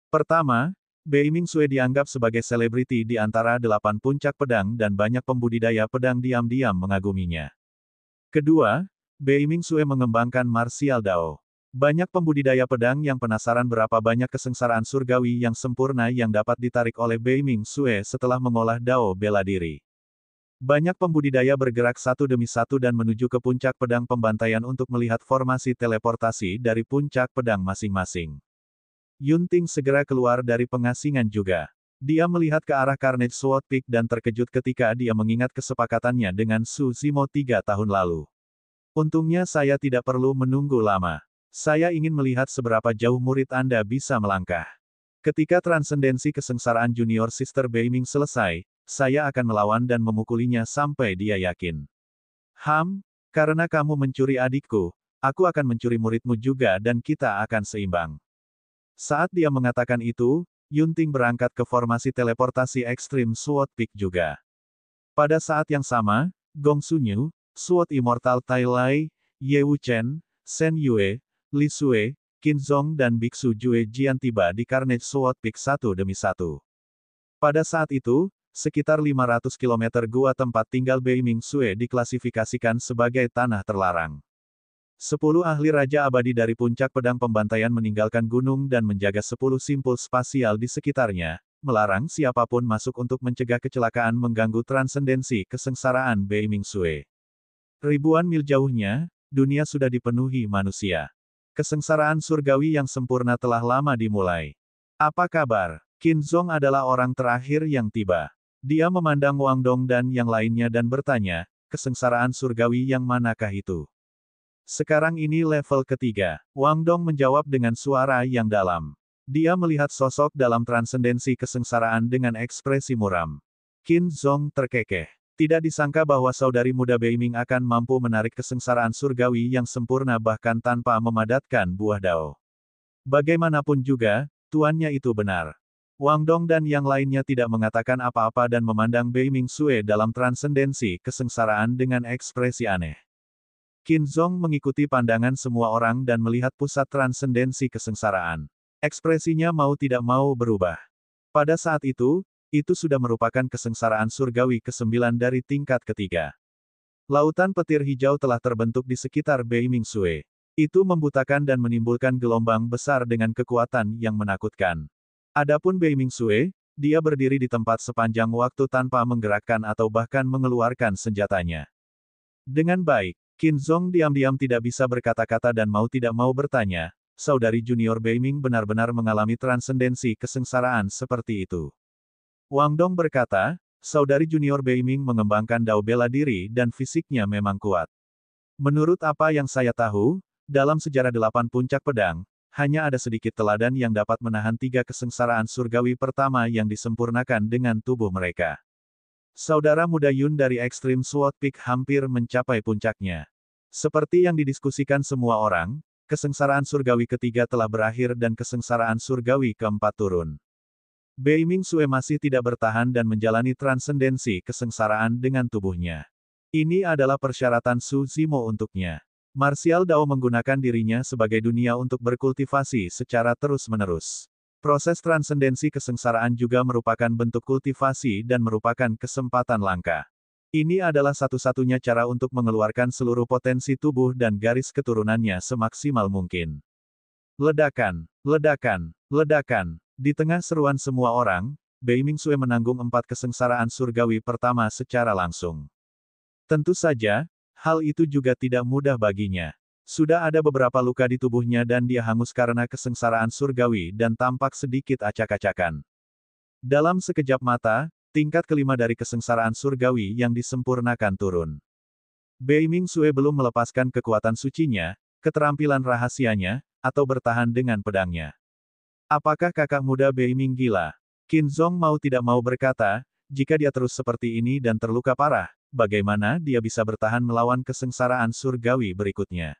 Pertama, Bei Ming-sue dianggap sebagai selebriti di antara 8 puncak pedang dan banyak pembudidaya pedang diam-diam mengaguminya. Kedua, Bei Ming-sue mengembangkan martial Dao. Banyak pembudidaya pedang yang penasaran berapa banyak kesengsaraan surgawi yang sempurna yang dapat ditarik oleh Bei Ming-sue setelah mengolah Dao bela diri. Banyak pembudidaya bergerak satu demi satu dan menuju ke puncak pedang pembantaian untuk melihat formasi teleportasi dari puncak pedang masing-masing. Yunting segera keluar dari pengasingan juga. Dia melihat ke arah Carnage Sword Peak dan terkejut ketika dia mengingat kesepakatannya dengan Su Zimo 3 tahun lalu. Untungnya saya tidak perlu menunggu lama. Saya ingin melihat seberapa jauh murid Anda bisa melangkah. Ketika transendensi kesengsaraan junior Sister Bei Ming selesai, saya akan melawan dan memukulinya sampai dia yakin. Karena kamu mencuri adikku, aku akan mencuri muridmu juga dan kita akan seimbang. Saat dia mengatakan itu, Yunting berangkat ke formasi teleportasi ekstrim Sword Peak juga. Pada saat yang sama, Gong Sunyu, Sword Immortal Tai Lai, Ye Wuchen, Shen Yue, Li Sue, Qin Zong dan Biksu Jue Jian tiba di Carnage Sword Peak satu demi satu. Pada saat itu, sekitar 500 km gua tempat tinggal Bei Ming-sue diklasifikasikan sebagai tanah terlarang. 10 ahli Raja Abadi dari puncak pedang pembantaian meninggalkan gunung dan menjaga 10 simpul spasial di sekitarnya, melarang siapapun masuk untuk mencegah kecelakaan mengganggu transendensi kesengsaraan Bei Ming-sue. Ribuan mil jauhnya, dunia sudah dipenuhi manusia. Kesengsaraan surgawi yang sempurna telah lama dimulai. Apa kabar? Qin Zong adalah orang terakhir yang tiba. Dia memandang Wang Dong dan yang lainnya dan bertanya, kesengsaraan surgawi yang manakah itu? Sekarang ini level ketiga. Wang Dong menjawab dengan suara yang dalam. Dia melihat sosok dalam transendensi kesengsaraan dengan ekspresi muram. Qin Zong terkekeh. Tidak disangka bahwa saudari muda Beiming akan mampu menarik kesengsaraan surgawi yang sempurna bahkan tanpa memadatkan buah dao. Bagaimanapun juga, tuannya itu benar. Wang Dong dan yang lainnya tidak mengatakan apa-apa dan memandang Beiming Sue dalam transendensi kesengsaraan dengan ekspresi aneh. Qin Zong mengikuti pandangan semua orang dan melihat pusat transendensi kesengsaraan. Ekspresinya mau tidak mau berubah. Pada saat itu sudah merupakan kesengsaraan surgawi ke-9 dari tingkat ketiga. Lautan petir hijau telah terbentuk di sekitar Beiming Sue. Itu membutakan dan menimbulkan gelombang besar dengan kekuatan yang menakutkan. Adapun Beiming Sue, dia berdiri di tempat sepanjang waktu tanpa menggerakkan atau bahkan mengeluarkan senjatanya. Dengan baik, Qin Zong diam-diam tidak bisa berkata-kata dan mau tidak mau bertanya, saudari junior Beiming benar-benar mengalami transendensi kesengsaraan seperti itu. Wang Dong berkata, saudari junior Beiming mengembangkan dao bela diri dan fisiknya memang kuat. Menurut apa yang saya tahu, dalam sejarah 8 puncak pedang, hanya ada sedikit teladan yang dapat menahan 3 kesengsaraan surgawi pertama yang disempurnakan dengan tubuh mereka. Saudara muda Yun dari Extreme Sword Peak hampir mencapai puncaknya. Seperti yang didiskusikan semua orang, kesengsaraan surgawi ketiga telah berakhir dan kesengsaraan surgawi keempat turun. Beiming Sue masih tidak bertahan dan menjalani transendensi kesengsaraan dengan tubuhnya. Ini adalah persyaratan Su Zimo untuknya. Martial Dao menggunakan dirinya sebagai dunia untuk berkultivasi secara terus-menerus. Proses transendensi kesengsaraan juga merupakan bentuk kultivasi dan merupakan kesempatan langka. Ini adalah satu-satunya cara untuk mengeluarkan seluruh potensi tubuh dan garis keturunannya semaksimal mungkin. Ledakan, ledakan, ledakan. Di tengah seruan semua orang, Beiming Sue menanggung 4 kesengsaraan surgawi pertama secara langsung. Tentu saja, hal itu juga tidak mudah baginya. Sudah ada beberapa luka di tubuhnya dan dia hangus karena kesengsaraan surgawi dan tampak sedikit acak-acakan. Dalam sekejap mata, tingkat kelima dari kesengsaraan surgawi yang disempurnakan turun. Beiming Sue belum melepaskan kekuatan sucinya, keterampilan rahasianya, atau bertahan dengan pedangnya. Apakah kakak muda Beiming gila? Qin Zong mau tidak mau berkata, jika dia terus seperti ini dan terluka parah, bagaimana dia bisa bertahan melawan kesengsaraan surgawi berikutnya?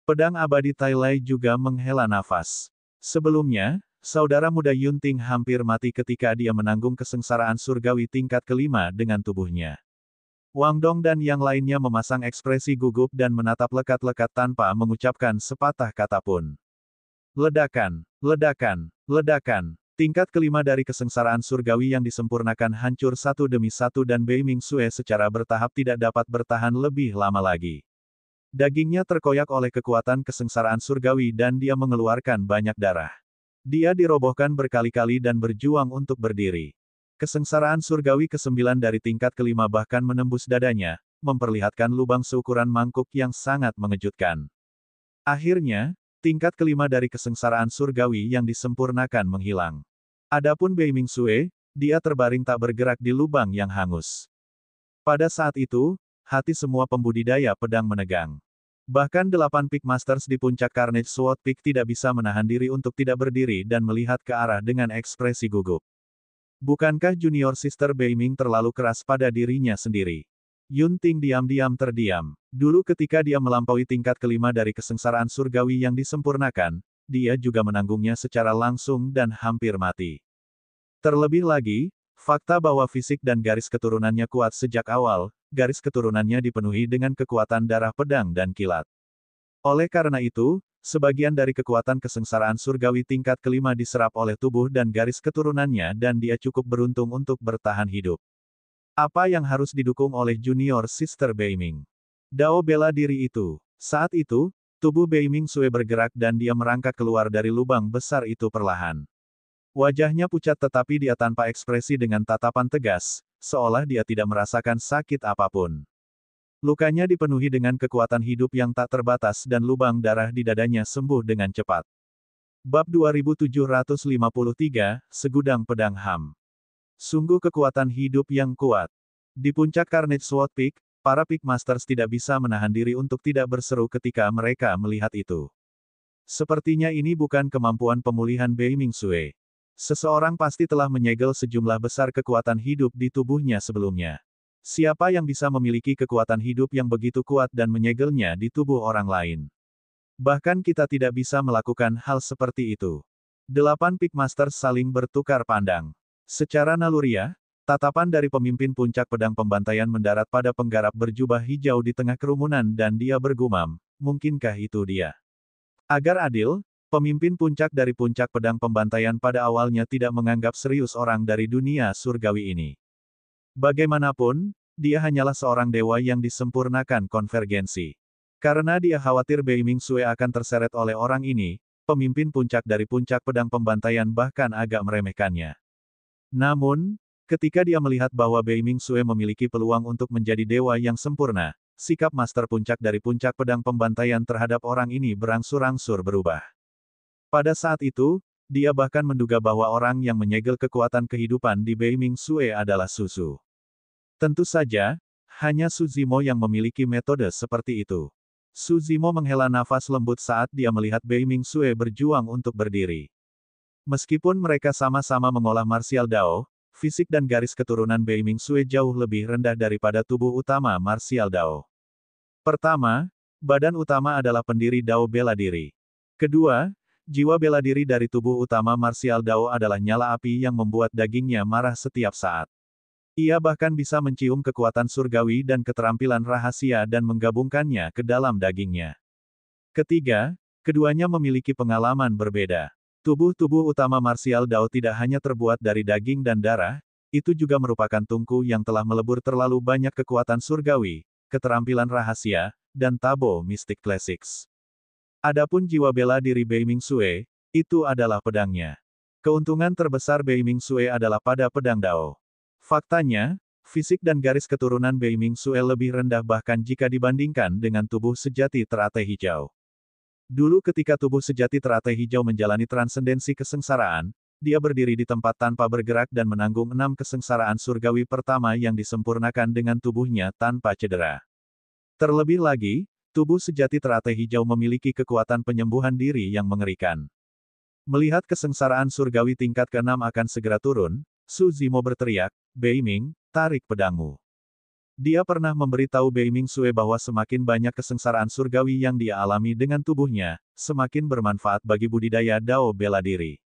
Pedang abadi Tai Lai juga menghela nafas. Sebelumnya, saudara muda Yun Ting hampir mati ketika dia menanggung kesengsaraan surgawi tingkat kelima dengan tubuhnya. Wang Dong dan yang lainnya memasang ekspresi gugup dan menatap lekat-lekat tanpa mengucapkan sepatah kata pun. Ledakan, ledakan, ledakan. Tingkat kelima dari kesengsaraan surgawi yang disempurnakan hancur satu demi satu dan Beiming Sue secara bertahap tidak dapat bertahan lebih lama lagi. Dagingnya terkoyak oleh kekuatan kesengsaraan surgawi dan dia mengeluarkan banyak darah. Dia dirobohkan berkali-kali dan berjuang untuk berdiri. Kesengsaraan surgawi ke-9 dari tingkat kelima bahkan menembus dadanya, memperlihatkan lubang seukuran mangkuk yang sangat mengejutkan. Akhirnya, tingkat kelima dari kesengsaraan surgawi yang disempurnakan menghilang. Adapun Beiming Sue, dia terbaring tak bergerak di lubang yang hangus. Pada saat itu, hati semua pembudidaya pedang menegang. Bahkan 8 Peak Masters di puncak Carnage Sword Peak tidak bisa menahan diri untuk tidak berdiri dan melihat ke arah dengan ekspresi gugup. Bukankah junior sister Beiming terlalu keras pada dirinya sendiri? Yun Ting diam-diam terdiam. Dulu ketika dia melampaui tingkat kelima dari kesengsaraan surgawi yang disempurnakan, dia juga menanggungnya secara langsung dan hampir mati. Terlebih lagi, fakta bahwa fisik dan garis keturunannya kuat sejak awal, garis keturunannya dipenuhi dengan kekuatan darah pedang dan kilat. Oleh karena itu, sebagian dari kekuatan kesengsaraan surgawi tingkat kelima diserap oleh tubuh dan garis keturunannya dan dia cukup beruntung untuk bertahan hidup. Apa yang harus didukung oleh junior sister Beiming? Dao bela diri itu. Saat itu, tubuh Beiming Sue bergerak dan dia merangkak keluar dari lubang besar itu perlahan. Wajahnya pucat tetapi dia tanpa ekspresi dengan tatapan tegas, seolah dia tidak merasakan sakit apapun. Lukanya dipenuhi dengan kekuatan hidup yang tak terbatas dan lubang darah di dadanya sembuh dengan cepat. Bab 2753, Segudang Pedang Ham. Sungguh kekuatan hidup yang kuat. Di puncak Carnage Sword Peak, para Peak Masters tidak bisa menahan diri untuk tidak berseru ketika mereka melihat itu. Sepertinya ini bukan kemampuan pemulihan Beiming Sue. Seseorang pasti telah menyegel sejumlah besar kekuatan hidup di tubuhnya sebelumnya. Siapa yang bisa memiliki kekuatan hidup yang begitu kuat dan menyegelnya di tubuh orang lain? Bahkan kita tidak bisa melakukan hal seperti itu. 8 Pikmasters saling bertukar pandang. Secara naluriah, tatapan dari pemimpin puncak pedang pembantaian mendarat pada penggarap berjubah hijau di tengah kerumunan dan dia bergumam, mungkinkah itu dia? Agar adil, pemimpin puncak dari puncak pedang pembantaian pada awalnya tidak menganggap serius orang dari dunia surgawi ini. Bagaimanapun, dia hanyalah seorang dewa yang disempurnakan konvergensi. Karena dia khawatir Bei Ming-sue akan terseret oleh orang ini, pemimpin puncak dari puncak pedang pembantaian bahkan agak meremehkannya. Namun, ketika dia melihat bahwa Bei Ming-sue memiliki peluang untuk menjadi dewa yang sempurna, sikap master puncak dari puncak pedang pembantaian terhadap orang ini berangsur-angsur berubah. Pada saat itu, dia bahkan menduga bahwa orang yang menyegel kekuatan kehidupan di Bei Ming-sue adalah Suzu. Tentu saja, hanya Suzimo yang memiliki metode seperti itu. Suzimo menghela nafas lembut saat dia melihat Bei Ming-sue berjuang untuk berdiri. Meskipun mereka sama-sama mengolah martial Dao, fisik dan garis keturunan Bei Ming-sue jauh lebih rendah daripada tubuh utama martial Dao. Pertama, badan utama adalah pendiri Dao bela diri. Kedua, jiwa bela diri dari tubuh utama martial Dao adalah nyala api yang membuat dagingnya marah setiap saat. Ia bahkan bisa mencium kekuatan surgawi dan keterampilan rahasia dan menggabungkannya ke dalam dagingnya. Ketiga, keduanya memiliki pengalaman berbeda. Tubuh-tubuh utama martial Dao tidak hanya terbuat dari daging dan darah, itu juga merupakan tungku yang telah melebur terlalu banyak kekuatan surgawi, keterampilan rahasia, dan tabo mistik classics. Adapun jiwa bela diri Bei Ming-sue, itu adalah pedangnya. Keuntungan terbesar Bei Ming-sue adalah pada pedang Dao. Faktanya, fisik dan garis keturunan Bei Ming-sue lebih rendah bahkan jika dibandingkan dengan tubuh sejati teratai hijau. Dulu ketika tubuh sejati teratai hijau menjalani transendensi kesengsaraan, dia berdiri di tempat tanpa bergerak dan menanggung 6 kesengsaraan surgawi pertama yang disempurnakan dengan tubuhnya tanpa cedera. Terlebih lagi, tubuh sejati teratai hijau memiliki kekuatan penyembuhan diri yang mengerikan. Melihat kesengsaraan surgawi tingkat ke-6 akan segera turun, Suzimo berteriak, "Bei Ming, tarik pedangmu." Dia pernah memberitahu Bei Ming-sue bahwa semakin banyak kesengsaraan surgawi yang dia alami dengan tubuhnya, semakin bermanfaat bagi budidaya Dao bela diri.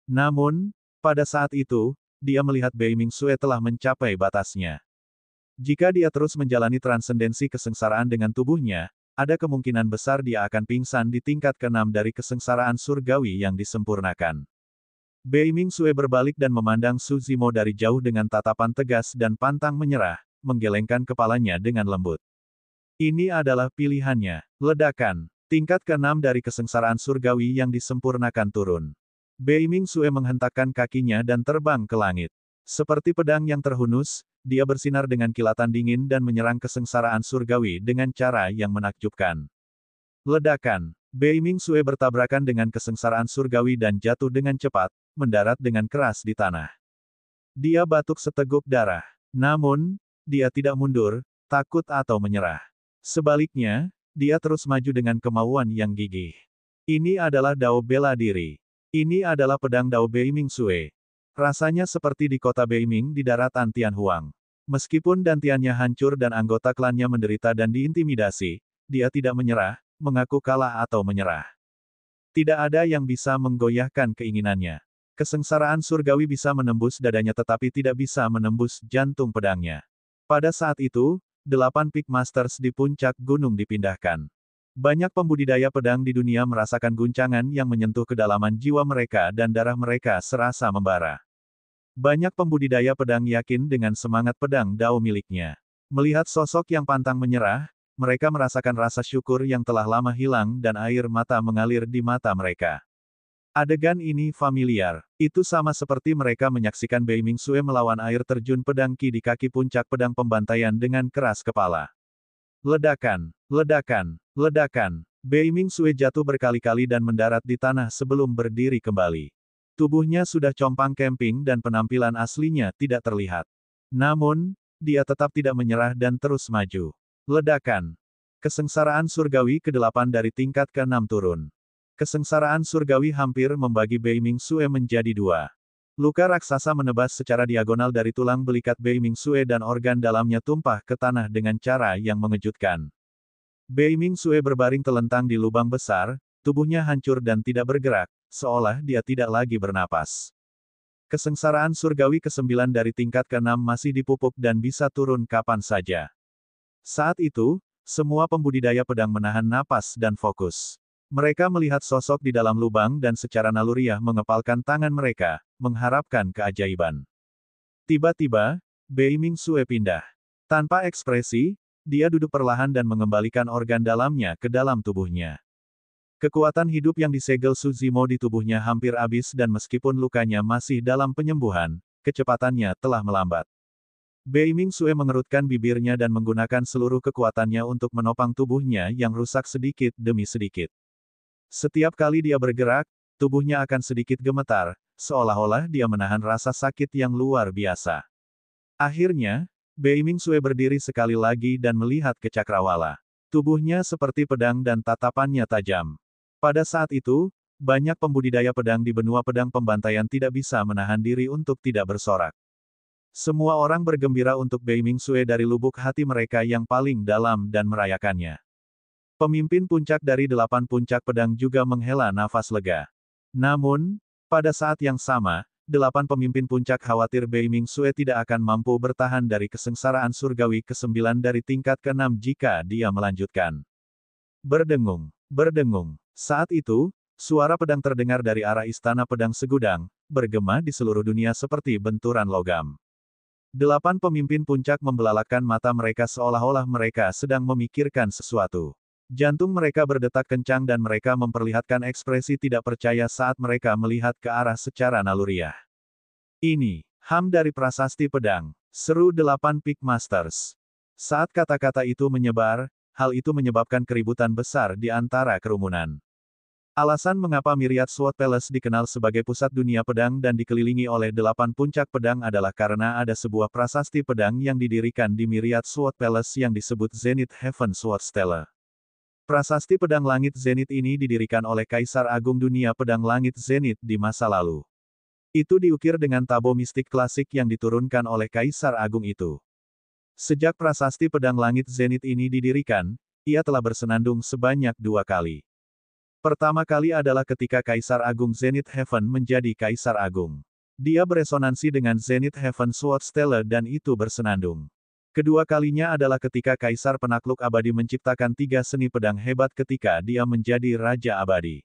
Namun, pada saat itu, dia melihat Bei Ming-sue telah mencapai batasnya. Jika dia terus menjalani transendensi kesengsaraan dengan tubuhnya, ada kemungkinan besar dia akan pingsan di tingkat ke-6 dari kesengsaraan surgawi yang disempurnakan. Bei Ming-sue berbalik dan memandang Suzimo dari jauh dengan tatapan tegas dan pantang menyerah, menggelengkan kepalanya dengan lembut. Ini adalah pilihannya. Ledakan. Tingkat ke-6 dari kesengsaraan surgawi yang disempurnakan turun. Bei Ming-sue menghentakkan kakinya dan terbang ke langit. Seperti pedang yang terhunus, dia bersinar dengan kilatan dingin dan menyerang kesengsaraan surgawi dengan cara yang menakjubkan. Ledakan. Bei Ming-sue bertabrakan dengan kesengsaraan surgawi dan jatuh dengan cepat, mendarat dengan keras di tanah. Dia batuk seteguk darah. Namun, dia tidak mundur, takut atau menyerah. Sebaliknya, dia terus maju dengan kemauan yang gigih. Ini adalah Dao bela diri. Ini adalah pedang Dao Bei Ming-sue. Rasanya seperti di kota Beiming di daratan Tianhuang. Meskipun dantiannya hancur dan anggota klannya menderita dan diintimidasi, dia tidak menyerah, mengaku kalah atau menyerah. Tidak ada yang bisa menggoyahkan keinginannya. Kesengsaraan surgawi bisa menembus dadanya tetapi tidak bisa menembus jantung pedangnya. Pada saat itu, 8 Pikmasters di puncak gunung dipindahkan. Banyak pembudidaya pedang di dunia merasakan guncangan yang menyentuh kedalaman jiwa mereka dan darah mereka serasa membara. Banyak pembudidaya pedang yakin dengan semangat pedang Dao miliknya. Melihat sosok yang pantang menyerah, mereka merasakan rasa syukur yang telah lama hilang dan air mata mengalir di mata mereka. Adegan ini familiar. Itu sama seperti mereka menyaksikan Bei Ming-sue melawan air terjun pedang Qi di kaki puncak pedang pembantaian dengan keras kepala. Ledakan, ledakan, ledakan. Bei Ming-sue jatuh berkali-kali dan mendarat di tanah sebelum berdiri kembali. Tubuhnya sudah compang camping dan penampilan aslinya tidak terlihat. Namun, dia tetap tidak menyerah dan terus maju. Ledakan. Kesengsaraan surgawi ke-8 dari tingkat ke-6 turun. Kesengsaraan surgawi hampir membagi Bei Ming-sue menjadi 2. Luka raksasa menebas secara diagonal dari tulang belikat Bei Mingsue dan organ dalamnya tumpah ke tanah dengan cara yang mengejutkan. Bei Mingsue berbaring telentang di lubang besar, tubuhnya hancur dan tidak bergerak, seolah dia tidak lagi bernapas. Kesengsaraan surgawi ke-9 dari tingkat ke-6 masih dipupuk dan bisa turun kapan saja. Saat itu, semua pembudidaya pedang menahan napas dan fokus. Mereka melihat sosok di dalam lubang dan secara naluriah mengepalkan tangan mereka, mengharapkan keajaiban. Tiba-tiba, Bei Mingsue pindah. Tanpa ekspresi, dia duduk perlahan dan mengembalikan organ dalamnya ke dalam tubuhnya. Kekuatan hidup yang disegel Su Zimo di tubuhnya hampir habis dan meskipun lukanya masih dalam penyembuhan, kecepatannya telah melambat. Bei Mingsue mengerutkan bibirnya dan menggunakan seluruh kekuatannya untuk menopang tubuhnya yang rusak sedikit demi sedikit. Setiap kali dia bergerak, tubuhnya akan sedikit gemetar, seolah-olah dia menahan rasa sakit yang luar biasa. Akhirnya, Bei Mingsue berdiri sekali lagi dan melihat ke cakrawala. Tubuhnya seperti pedang dan tatapannya tajam. Pada saat itu, banyak pembudidaya pedang di benua pedang pembantaian tidak bisa menahan diri untuk tidak bersorak. Semua orang bergembira untuk Bei Mingsue dari lubuk hati mereka yang paling dalam dan merayakannya. Pemimpin puncak dari 8 puncak pedang juga menghela nafas lega. Namun, pada saat yang sama, 8 pemimpin puncak khawatir Bei Mingsue tidak akan mampu bertahan dari kesengsaraan surgawi ke-9 dari tingkat ke-6 jika dia melanjutkan. Berdengung, berdengung. Saat itu, suara pedang terdengar dari arah istana pedang segudang, bergema di seluruh dunia seperti benturan logam. 8 pemimpin puncak membelalakkan mata mereka seolah-olah mereka sedang memikirkan sesuatu. Jantung mereka berdetak kencang dan mereka memperlihatkan ekspresi tidak percaya saat mereka melihat ke arah secara naluriah. Ini, Ham dari prasasti pedang, seru 8 Peak Masters. Saat kata-kata itu menyebar, hal itu menyebabkan keributan besar di antara kerumunan. Alasan mengapa Myriad Sword Palace dikenal sebagai pusat dunia pedang dan dikelilingi oleh 8 puncak pedang adalah karena ada sebuah prasasti pedang yang didirikan di Myriad Sword Palace yang disebut Zenith Heaven Sword Stele. Prasasti pedang langit Zenith ini didirikan oleh Kaisar Agung Dunia Pedang Langit Zenith di masa lalu. Itu diukir dengan tabo mistik klasik yang diturunkan oleh Kaisar Agung itu. Sejak prasasti pedang langit Zenith ini didirikan, ia telah bersenandung sebanyak 2 kali. Pertama kali adalah ketika Kaisar Agung Zenith Heaven menjadi Kaisar Agung. Dia beresonansi dengan Zenith Heaven Sword Stele dan itu bersenandung. Kedua kalinya adalah ketika Kaisar Penakluk Abadi menciptakan 3 seni pedang hebat ketika dia menjadi Raja Abadi.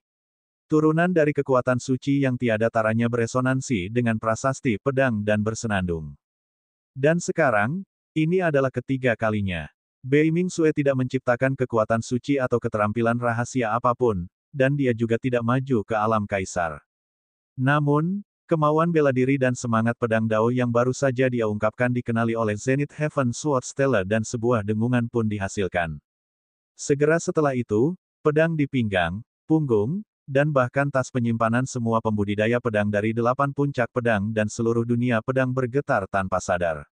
Turunan dari kekuatan suci yang tiada taranya beresonansi dengan prasasti pedang dan bersenandung. Dan sekarang, ini adalah ketiga kalinya. Bei Mingsue tidak menciptakan kekuatan suci atau keterampilan rahasia apapun, dan dia juga tidak maju ke alam Kaisar. Namun, kemauan bela diri dan semangat pedang Dao yang baru saja dia ungkapkan dikenali oleh Zenith Heaven Sword Stele dan sebuah dengungan pun dihasilkan. Segera setelah itu, pedang di pinggang, punggung, dan bahkan tas penyimpanan semua pembudidaya pedang dari 8 puncak pedang dan seluruh dunia pedang bergetar tanpa sadar.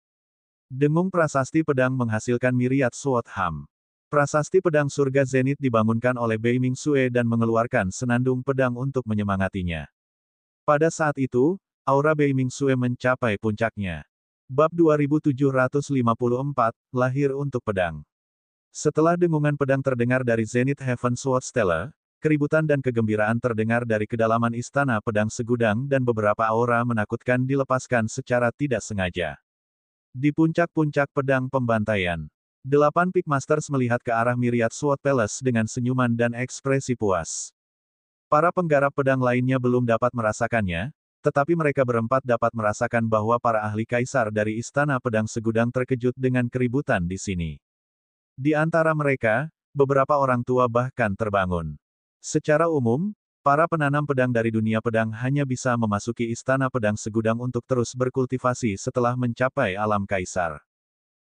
Dengung prasasti pedang menghasilkan Myriad Sword Ham. Prasasti pedang surga Zenith dibangunkan oleh Bei Mingsue dan mengeluarkan senandung pedang untuk menyemangatinya. Pada saat itu, aura Bei Mingsue mencapai puncaknya. Bab 2754, Lahir untuk Pedang. Setelah dengungan pedang terdengar dari Zenith Heaven Sword Stele, keributan dan kegembiraan terdengar dari kedalaman istana pedang segudang dan beberapa aura menakutkan dilepaskan secara tidak sengaja. Di puncak-puncak pedang pembantaian, 8 Peak Masters melihat ke arah Myriad Sword Palace dengan senyuman dan ekspresi puas. Para penggarap pedang lainnya belum dapat merasakannya, tetapi mereka berempat dapat merasakan bahwa para ahli kaisar dari istana pedang segudang terkejut dengan keributan di sini. Di antara mereka, beberapa orang tua bahkan terbangun. Secara umum, para penanam pedang dari dunia pedang hanya bisa memasuki istana pedang segudang untuk terus berkultivasi setelah mencapai alam kaisar.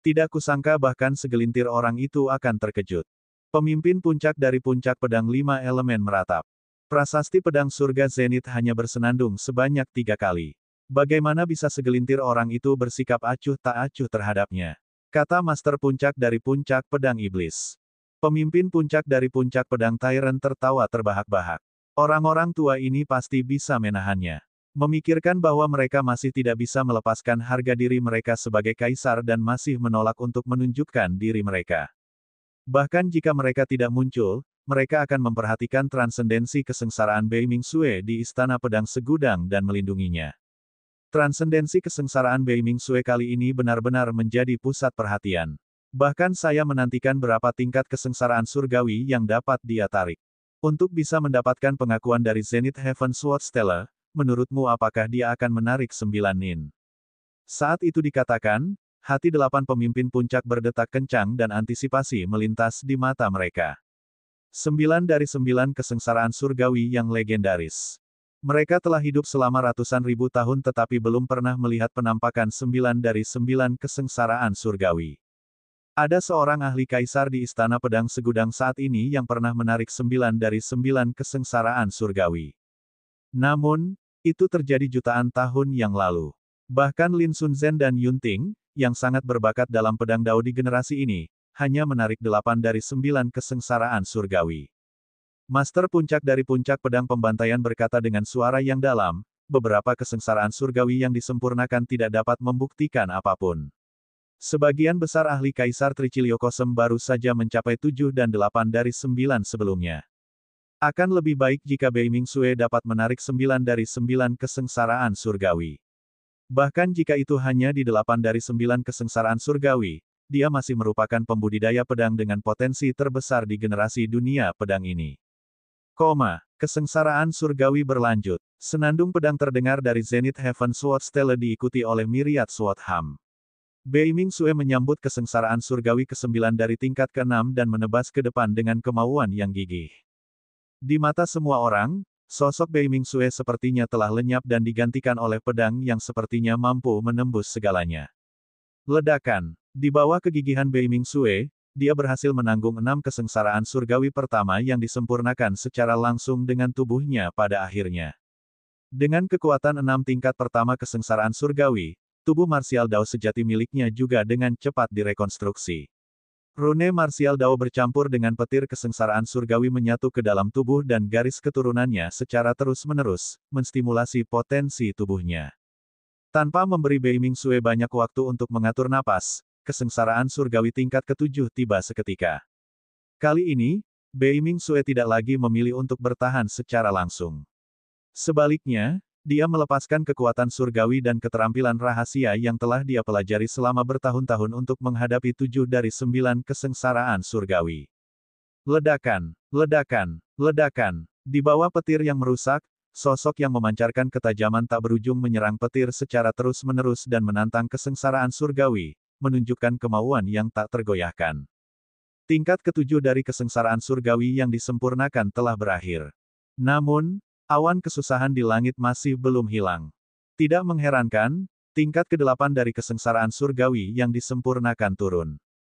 Tidak kusangka bahkan segelintir orang itu akan terkejut. Pemimpin puncak dari puncak pedang 5 elemen meratap. Prasasti pedang surga Zenith hanya bersenandung sebanyak 3 kali. Bagaimana bisa segelintir orang itu bersikap acuh tak acuh terhadapnya? Kata Master Puncak dari puncak pedang iblis. Pemimpin puncak dari puncak pedang Tyrant tertawa terbahak-bahak. Orang-orang tua ini pasti bisa menahannya. Memikirkan bahwa mereka masih tidak bisa melepaskan harga diri mereka sebagai kaisar dan masih menolak untuk menunjukkan diri mereka. Bahkan jika mereka tidak muncul, mereka akan memperhatikan transendensi kesengsaraan Bei Mingxue di Istana Pedang Segudang dan melindunginya. Transendensi kesengsaraan Bei Mingxue kali ini benar-benar menjadi pusat perhatian. Bahkan saya menantikan berapa tingkat kesengsaraan surgawi yang dapat dia tarik. Untuk bisa mendapatkan pengakuan dari Zenith Heaven Sword Stellar, menurutmu apakah dia akan menarik 9 nin? Saat itu dikatakan, hati 8 pemimpin puncak berdetak kencang dan antisipasi melintas di mata mereka. 9 dari 9 kesengsaraan surgawi yang legendaris. Mereka telah hidup selama ratusan ribu tahun tetapi belum pernah melihat penampakan 9 dari 9 kesengsaraan surgawi. Ada seorang ahli kaisar di Istana Pedang Segudang saat ini yang pernah menarik 9 dari 9 kesengsaraan surgawi. Namun, itu terjadi jutaan tahun yang lalu. Bahkan Lin Sunzhen dan Yun Ting, yang sangat berbakat dalam pedang Dao di generasi ini, hanya menarik 8 dari 9 kesengsaraan surgawi. Master puncak dari puncak pedang pembantaian berkata dengan suara yang dalam, beberapa kesengsaraan surgawi yang disempurnakan tidak dapat membuktikan apapun. Sebagian besar ahli Kaisar Tricilio Kosem baru saja mencapai 7 dan 8 dari 9 sebelumnya. Akan lebih baik jika Bei Mingxue dapat menarik 9 dari 9 kesengsaraan surgawi. Bahkan jika itu hanya di 8 dari 9 kesengsaraan surgawi, dia masih merupakan pembudidaya pedang dengan potensi terbesar di generasi dunia pedang ini. Kesengsaraan surgawi berlanjut. Senandung pedang terdengar dari Zenith Heaven Sword Stellar diikuti oleh Myriad Sword Ham. Bei Mingxue menyambut kesengsaraan surgawi ke-9 dari tingkat ke-6 dan menebas ke depan dengan kemauan yang gigih. Di mata semua orang, sosok Bei Mingxue sepertinya telah lenyap dan digantikan oleh pedang yang sepertinya mampu menembus segalanya. Ledakan. Di bawah kegigihan Bei Mingxue, dia berhasil menanggung 6 kesengsaraan surgawi pertama yang disempurnakan secara langsung dengan tubuhnya pada akhirnya. Dengan kekuatan 6 tingkat pertama kesengsaraan surgawi, tubuh marsial Dao sejati miliknya juga dengan cepat direkonstruksi. Rune marsial Dao bercampur dengan petir kesengsaraan surgawi menyatu ke dalam tubuh dan garis keturunannya secara terus-menerus, menstimulasi potensi tubuhnya. Tanpa memberi Bei Mingxue banyak waktu untuk mengatur napas, kesengsaraan surgawi tingkat ke-7 tiba seketika. Kali ini, Bei Mingxue tidak lagi memilih untuk bertahan secara langsung. Sebaliknya, dia melepaskan kekuatan surgawi dan keterampilan rahasia yang telah dia pelajari selama bertahun-tahun untuk menghadapi 7 dari 9 kesengsaraan surgawi. Ledakan, ledakan, ledakan. Di bawah petir yang merusak, sosok yang memancarkan ketajaman tak berujung menyerang petir secara terus-menerus dan menantang kesengsaraan surgawi, menunjukkan kemauan yang tak tergoyahkan. Tingkat ke-7 dari kesengsaraan surgawi yang disempurnakan telah berakhir. Namun, awan kesusahan di langit masih belum hilang. Tidak mengherankan, tingkat ke-8 dari kesengsaraan surgawi yang disempurnakan turun.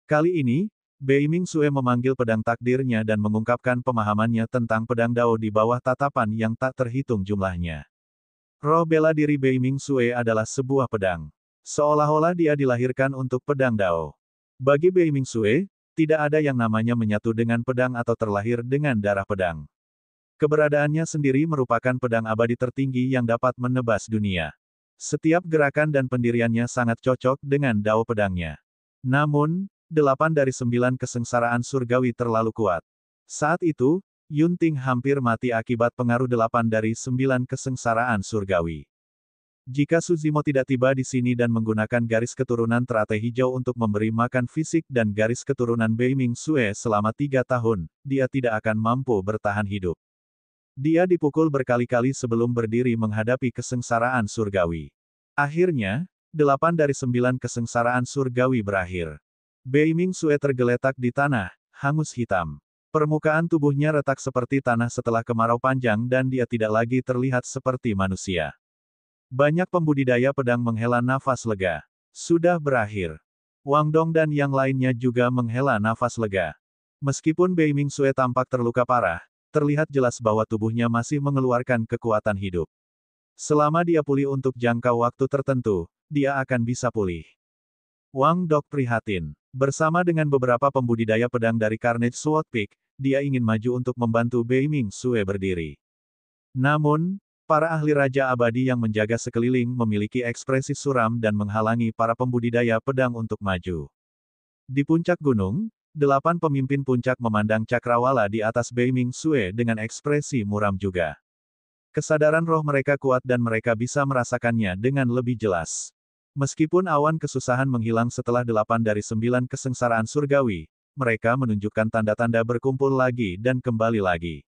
Kali ini, Bei Mingxue memanggil pedang takdirnya dan mengungkapkan pemahamannya tentang pedang Dao di bawah tatapan yang tak terhitung jumlahnya. Roh bela diri Bei Mingxue adalah sebuah pedang. Seolah-olah dia dilahirkan untuk pedang Dao. Bagi Bei Mingxue, tidak ada yang namanya menyatu dengan pedang atau terlahir dengan darah pedang. Keberadaannya sendiri merupakan pedang abadi tertinggi yang dapat menebas dunia. Setiap gerakan dan pendiriannya sangat cocok dengan Dao pedangnya. Namun, 8 dari 9 kesengsaraan surgawi terlalu kuat. Saat itu, Yun Ting hampir mati akibat pengaruh 8 dari 9 kesengsaraan surgawi. Jika Suzimo tidak tiba di sini dan menggunakan garis keturunan teratai hijau untuk memberi makan fisik dan garis keturunan Bei Mingxue selama 3 tahun, dia tidak akan mampu bertahan hidup. Dia dipukul berkali-kali sebelum berdiri menghadapi kesengsaraan surgawi. Akhirnya, 8 dari 9 kesengsaraan surgawi berakhir. Bei Mingxue tergeletak di tanah, hangus hitam. Permukaan tubuhnya retak seperti tanah setelah kemarau panjang dan dia tidak lagi terlihat seperti manusia. Banyak pembudidaya pedang menghela nafas lega. Sudah berakhir. Wang Dong dan yang lainnya juga menghela nafas lega. Meskipun Bei Mingxue tampak terluka parah, terlihat jelas bahwa tubuhnya masih mengeluarkan kekuatan hidup. Selama dia pulih untuk jangka waktu tertentu, dia akan bisa pulih. Wang Dok prihatin. Bersama dengan beberapa pembudidaya pedang dari Carnage Sword Peak, dia ingin maju untuk membantu Bei Mingxue berdiri. Namun, Para ahli Raja Abadi yang menjaga sekeliling memiliki ekspresi suram dan menghalangi para pembudidaya pedang untuk maju. Di puncak gunung, 8 pemimpin puncak memandang cakrawala di atas Beiming Sue dengan ekspresi muram juga. Kesadaran roh mereka kuat dan mereka bisa merasakannya dengan lebih jelas. Meskipun awan kesusahan menghilang setelah 8 dari 9 kesengsaraan surgawi, mereka menunjukkan tanda-tanda berkumpul lagi dan kembali lagi.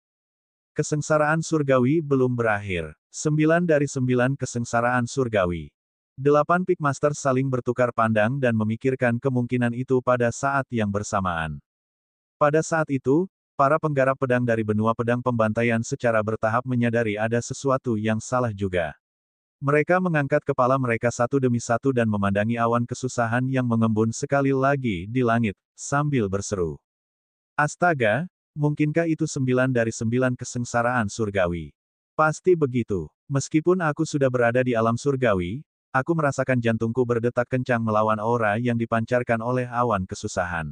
Kesengsaraan surgawi belum berakhir. 9 dari 9 kesengsaraan surgawi. 8 Pikmaster saling bertukar pandang dan memikirkan kemungkinan itu pada saat yang bersamaan. Pada saat itu, para penggarap pedang dari benua pedang pembantaian secara bertahap menyadari ada sesuatu yang salah juga. Mereka mengangkat kepala mereka satu demi satu dan memandangi awan kesusahan yang mengembun sekali lagi di langit, sambil berseru. Astaga! Mungkinkah itu 9 dari 9 kesengsaraan surgawi? Pasti begitu. Meskipun aku sudah berada di alam surgawi, aku merasakan jantungku berdetak kencang melawan aura yang dipancarkan oleh awan kesusahan.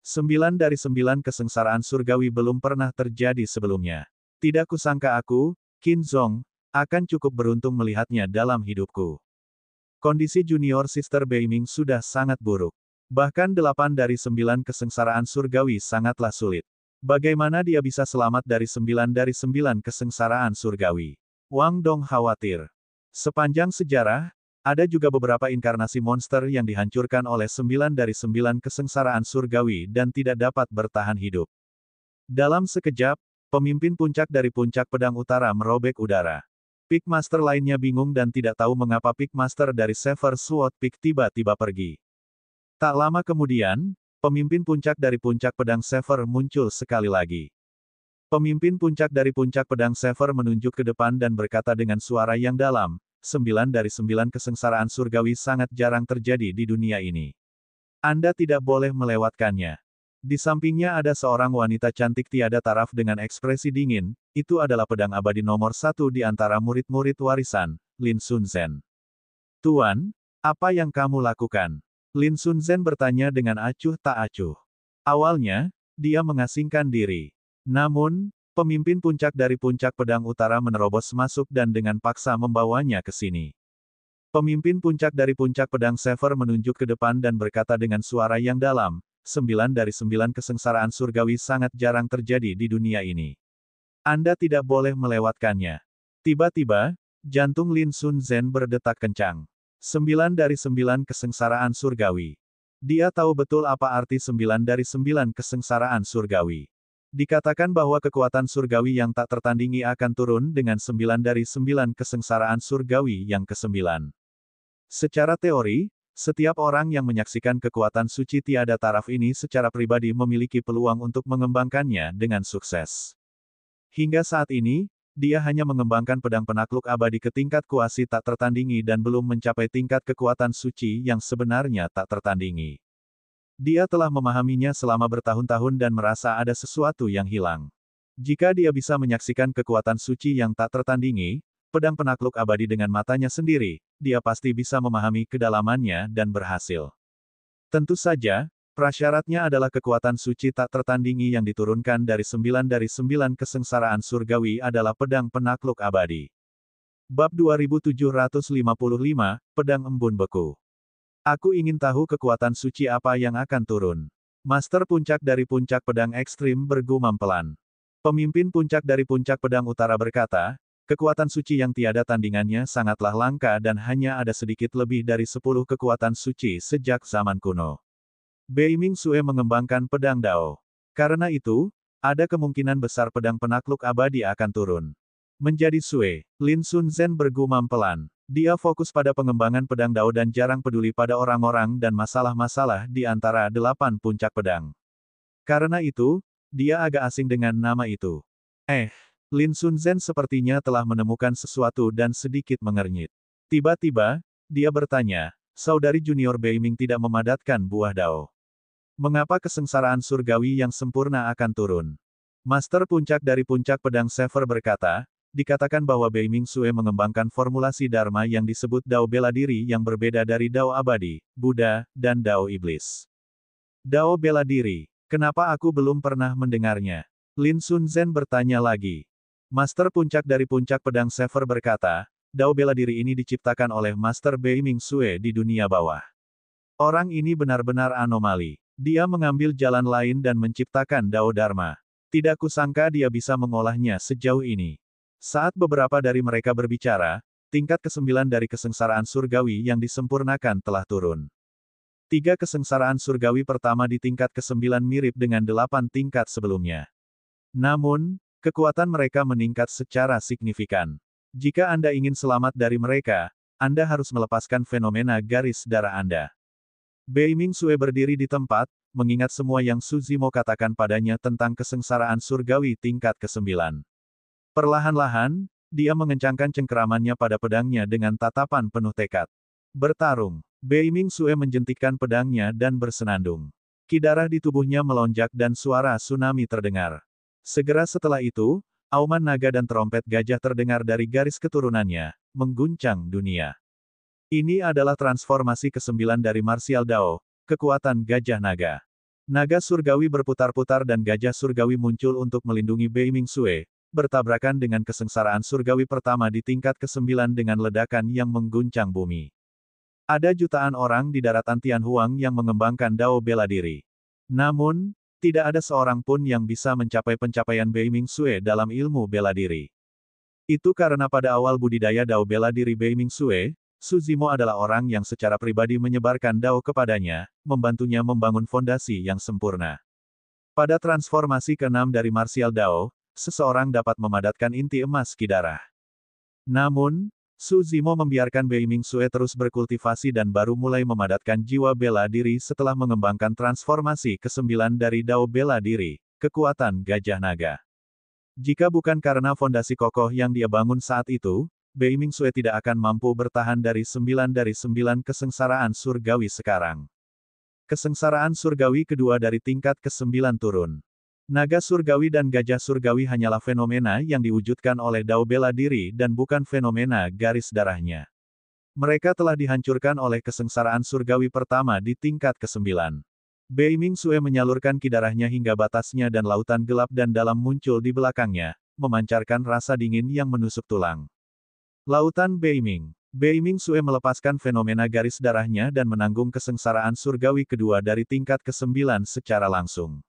9 dari 9 kesengsaraan surgawi belum pernah terjadi sebelumnya. Tidak kusangka aku, Qin Zong, akan cukup beruntung melihatnya dalam hidupku. Kondisi junior Sister Beiming sudah sangat buruk. Bahkan 8 dari 9 kesengsaraan surgawi sangatlah sulit. Bagaimana dia bisa selamat dari 9 dari 9 kesengsaraan surgawi? Wang Dong khawatir. Sepanjang sejarah, ada juga beberapa inkarnasi monster yang dihancurkan oleh 9 dari 9 kesengsaraan surgawi dan tidak dapat bertahan hidup. Dalam sekejap, pemimpin puncak dari puncak pedang utara merobek udara. Pikmaster lainnya bingung dan tidak tahu mengapa Pikmaster dari Sever Sword Peak tiba-tiba pergi. Tak lama kemudian, pemimpin puncak dari puncak pedang Sever muncul sekali lagi. Pemimpin puncak dari puncak pedang Sever menunjuk ke depan dan berkata dengan suara yang dalam, 9 dari 9 kesengsaraan surgawi sangat jarang terjadi di dunia ini. Anda tidak boleh melewatkannya. Di sampingnya ada seorang wanita cantik tiada taraf dengan ekspresi dingin, itu adalah pedang abadi nomor 1 di antara murid-murid warisan, Lin Sunzhen. Tuan, apa yang kamu lakukan? Lin Sunzhen bertanya dengan acuh tak acuh. Awalnya, dia mengasingkan diri. Namun, pemimpin puncak dari puncak pedang utara menerobos masuk dan dengan paksa membawanya ke sini. Pemimpin puncak dari puncak pedang Sever menunjuk ke depan dan berkata dengan suara yang dalam, 9 dari 9 kesengsaraan surgawi sangat jarang terjadi di dunia ini. Anda tidak boleh melewatkannya. Tiba-tiba, jantung Lin Sunzhen berdetak kencang. 9 dari 9 kesengsaraan surgawi. Dia tahu betul apa arti 9 dari 9 kesengsaraan surgawi. Dikatakan bahwa kekuatan surgawi yang tak tertandingi akan turun dengan 9 dari 9 kesengsaraan surgawi yang ke-9. Secara teori, setiap orang yang menyaksikan kekuatan suci tiada taraf ini secara pribadi memiliki peluang untuk mengembangkannya dengan sukses. Hingga saat ini, dia hanya mengembangkan pedang penakluk abadi ke tingkat kuasi tak tertandingi dan belum mencapai tingkat kekuatan suci yang sebenarnya tak tertandingi. Dia telah memahaminya selama bertahun-tahun dan merasa ada sesuatu yang hilang. Jika dia bisa menyaksikan kekuatan suci yang tak tertandingi, pedang penakluk abadi dengan matanya sendiri, dia pasti bisa memahami kedalamannya dan berhasil. Tentu saja, prasyaratnya adalah kekuatan suci tak tertandingi yang diturunkan dari 9 dari 9 kesengsaraan surgawi adalah pedang penakluk abadi. Bab 2755, Pedang Embun Beku. Aku ingin tahu kekuatan suci apa yang akan turun. Master puncak dari puncak pedang ekstrim bergumam pelan. Pemimpin puncak dari puncak pedang utara berkata, kekuatan suci yang tiada tandingannya sangatlah langka dan hanya ada sedikit lebih dari 10 kekuatan suci sejak zaman kuno. Beiming Sue mengembangkan pedang Dao. Karena itu, ada kemungkinan besar pedang penakluk abadi akan turun. Menjadi Sue, Lin Sunzhen bergumam pelan. Dia fokus pada pengembangan pedang Dao dan jarang peduli pada orang-orang dan masalah-masalah di antara 8 puncak pedang. Karena itu, dia agak asing dengan nama itu. Lin Sunzhen sepertinya telah menemukan sesuatu dan sedikit mengernyit. Tiba-tiba, dia bertanya, saudari junior Beiming tidak memadatkan buah Dao. Mengapa kesengsaraan surgawi yang sempurna akan turun? Master puncak dari puncak pedang Sever berkata, dikatakan bahwa Beiming Sue mengembangkan formulasi Dharma yang disebut Dao bela diri yang berbeda dari Dao abadi, Buddha, dan Dao iblis. Dao bela diri, kenapa aku belum pernah mendengarnya? Lin Sunzhen bertanya lagi. Master puncak dari puncak pedang Sever berkata, Dao bela diri ini diciptakan oleh Master Bei Ming Sue di dunia bawah. Orang ini benar-benar anomali. Dia mengambil jalan lain dan menciptakan Dao Dharma. Tidak kusangka dia bisa mengolahnya sejauh ini. Saat beberapa dari mereka berbicara, tingkat ke-9 dari kesengsaraan surgawi yang disempurnakan telah turun. 3 kesengsaraan surgawi pertama di tingkat ke-9 mirip dengan 8 tingkat sebelumnya. Namun, kekuatan mereka meningkat secara signifikan. Jika Anda ingin selamat dari mereka, Anda harus melepaskan fenomena garis darah Anda. Bei Ming Sue berdiri di tempat, mengingat semua yang Su Zimo katakan padanya tentang kesengsaraan surgawi tingkat ke-9. Perlahan-lahan, dia mengencangkan cengkeramannya pada pedangnya dengan tatapan penuh tekad. Bertarung. Bei Ming Sue menjentikkan pedangnya dan bersenandung. Ki darah di tubuhnya melonjak dan suara tsunami terdengar. Segera setelah itu, auman naga dan trompet gajah terdengar dari garis keturunannya, mengguncang dunia. Ini adalah transformasi ke-9 dari Martial Dao, kekuatan gajah naga. Naga surgawi berputar-putar dan gajah surgawi muncul untuk melindungi Bei Ming Sue, bertabrakan dengan kesengsaraan surgawi pertama di tingkat ke-9 dengan ledakan yang mengguncang bumi. Ada jutaan orang di daratan Tianhuang yang mengembangkan Dao bela diri. Namun, tidak ada seorang pun yang bisa mencapai pencapaian Bei Ming Sue dalam ilmu bela diri. Itu karena pada awal budidaya Dao bela diri Bei Ming Sue, Su Zimo adalah orang yang secara pribadi menyebarkan Dao kepadanya, membantunya membangun fondasi yang sempurna. Pada transformasi ke-6 dari Martial Dao, seseorang dapat memadatkan inti emas Ki darah. Namun, Su Zimo membiarkan Bei Ming Sue terus berkultivasi dan baru mulai memadatkan jiwa bela diri setelah mengembangkan transformasi ke-9 dari Dao bela diri, kekuatan gajah naga. Jika bukan karena fondasi kokoh yang dia bangun saat itu, Bei Ming Sue tidak akan mampu bertahan dari 9 kesengsaraan surgawi sekarang. Kesengsaraan surgawi kedua dari tingkat ke-9 turun. Naga surgawi dan gajah surgawi hanyalah fenomena yang diwujudkan oleh Dao bela diri dan bukan fenomena garis darahnya. Mereka telah dihancurkan oleh kesengsaraan surgawi pertama di tingkat ke-9. Bei Ming Sue menyalurkan ki darahnya hingga batasnya dan lautan gelap dan dalam muncul di belakangnya, memancarkan rasa dingin yang menusuk tulang. Lautan Bei Ming. Bei Ming Sue melepaskan fenomena garis darahnya dan menanggung kesengsaraan surgawi kedua dari tingkat ke-9 secara langsung.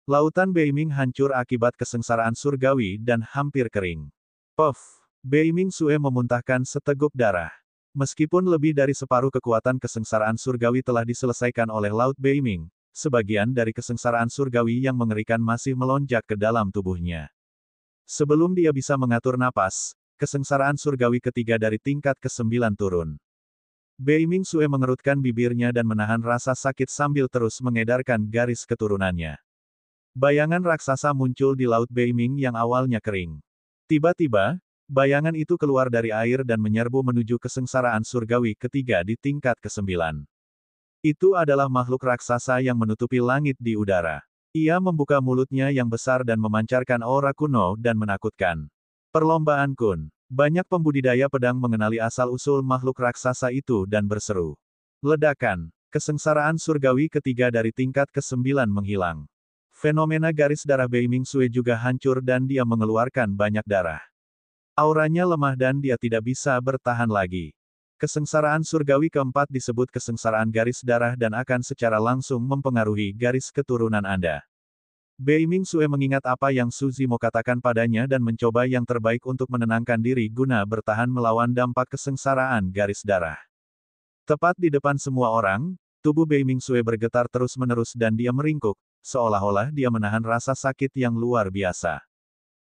Lautan Bei Ming hancur akibat kesengsaraan surgawi dan hampir kering. Puff! Bei Ming Sue memuntahkan seteguk darah. Meskipun lebih dari separuh kekuatan kesengsaraan surgawi telah diselesaikan oleh Laut Bei Ming, sebagian dari kesengsaraan surgawi yang mengerikan masih melonjak ke dalam tubuhnya. Sebelum dia bisa mengatur napas, kesengsaraan surgawi ketiga dari tingkat ke-9 turun. Bei Ming Sue mengerutkan bibirnya dan menahan rasa sakit sambil terus mengedarkan garis keturunannya. Bayangan raksasa muncul di Laut Bei Ming yang awalnya kering. Tiba-tiba, bayangan itu keluar dari air dan menyerbu menuju kesengsaraan surgawi ketiga di tingkat ke-9. Itu adalah makhluk raksasa yang menutupi langit di udara. Ia membuka mulutnya yang besar dan memancarkan aura kuno dan menakutkan. Perlombaan Kun. Banyak pembudidaya pedang mengenali asal-usul makhluk raksasa itu dan berseru. Ledakan. Kesengsaraan surgawi ketiga dari tingkat ke-9 menghilang. Fenomena garis darah Bei Ming Sue juga hancur dan dia mengeluarkan banyak darah. Auranya lemah dan dia tidak bisa bertahan lagi. Kesengsaraan surgawi keempat disebut kesengsaraan garis darah dan akan secara langsung mempengaruhi garis keturunan Anda. Bei Ming Sue mengingat apa yang Su Zimo katakan padanya dan mencoba yang terbaik untuk menenangkan diri guna bertahan melawan dampak kesengsaraan garis darah. Tepat di depan semua orang, tubuh Bei Ming Sue bergetar terus-menerus dan dia meringkuk, seolah-olah dia menahan rasa sakit yang luar biasa.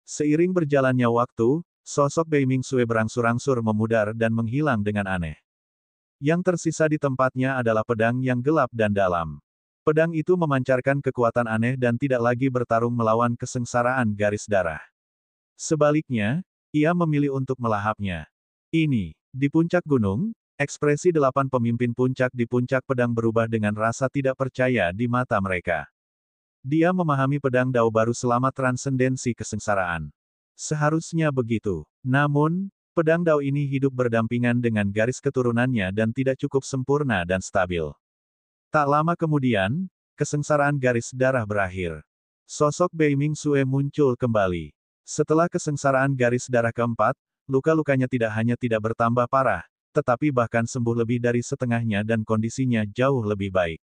Seiring berjalannya waktu, sosok Bei Ming Sue berangsur-angsur memudar dan menghilang dengan aneh. Yang tersisa di tempatnya adalah pedang yang gelap dan dalam. Pedang itu memancarkan kekuatan aneh dan tidak lagi bertarung melawan kesengsaraan garis darah. Sebaliknya, ia memilih untuk melahapnya. Ini, di puncak gunung, ekspresi 8 pemimpin puncak di puncak pedang berubah dengan rasa tidak percaya di mata mereka. Dia memahami pedang Dao baru selama transendensi kesengsaraan. Seharusnya begitu. Namun, pedang Dao ini hidup berdampingan dengan garis keturunannya dan tidak cukup sempurna dan stabil. Tak lama kemudian, kesengsaraan garis darah berakhir. Sosok Bei Ming Sue muncul kembali. Setelah kesengsaraan garis darah keempat, luka-lukanya tidak hanya tidak bertambah parah, tetapi bahkan sembuh lebih dari setengahnya dan kondisinya jauh lebih baik.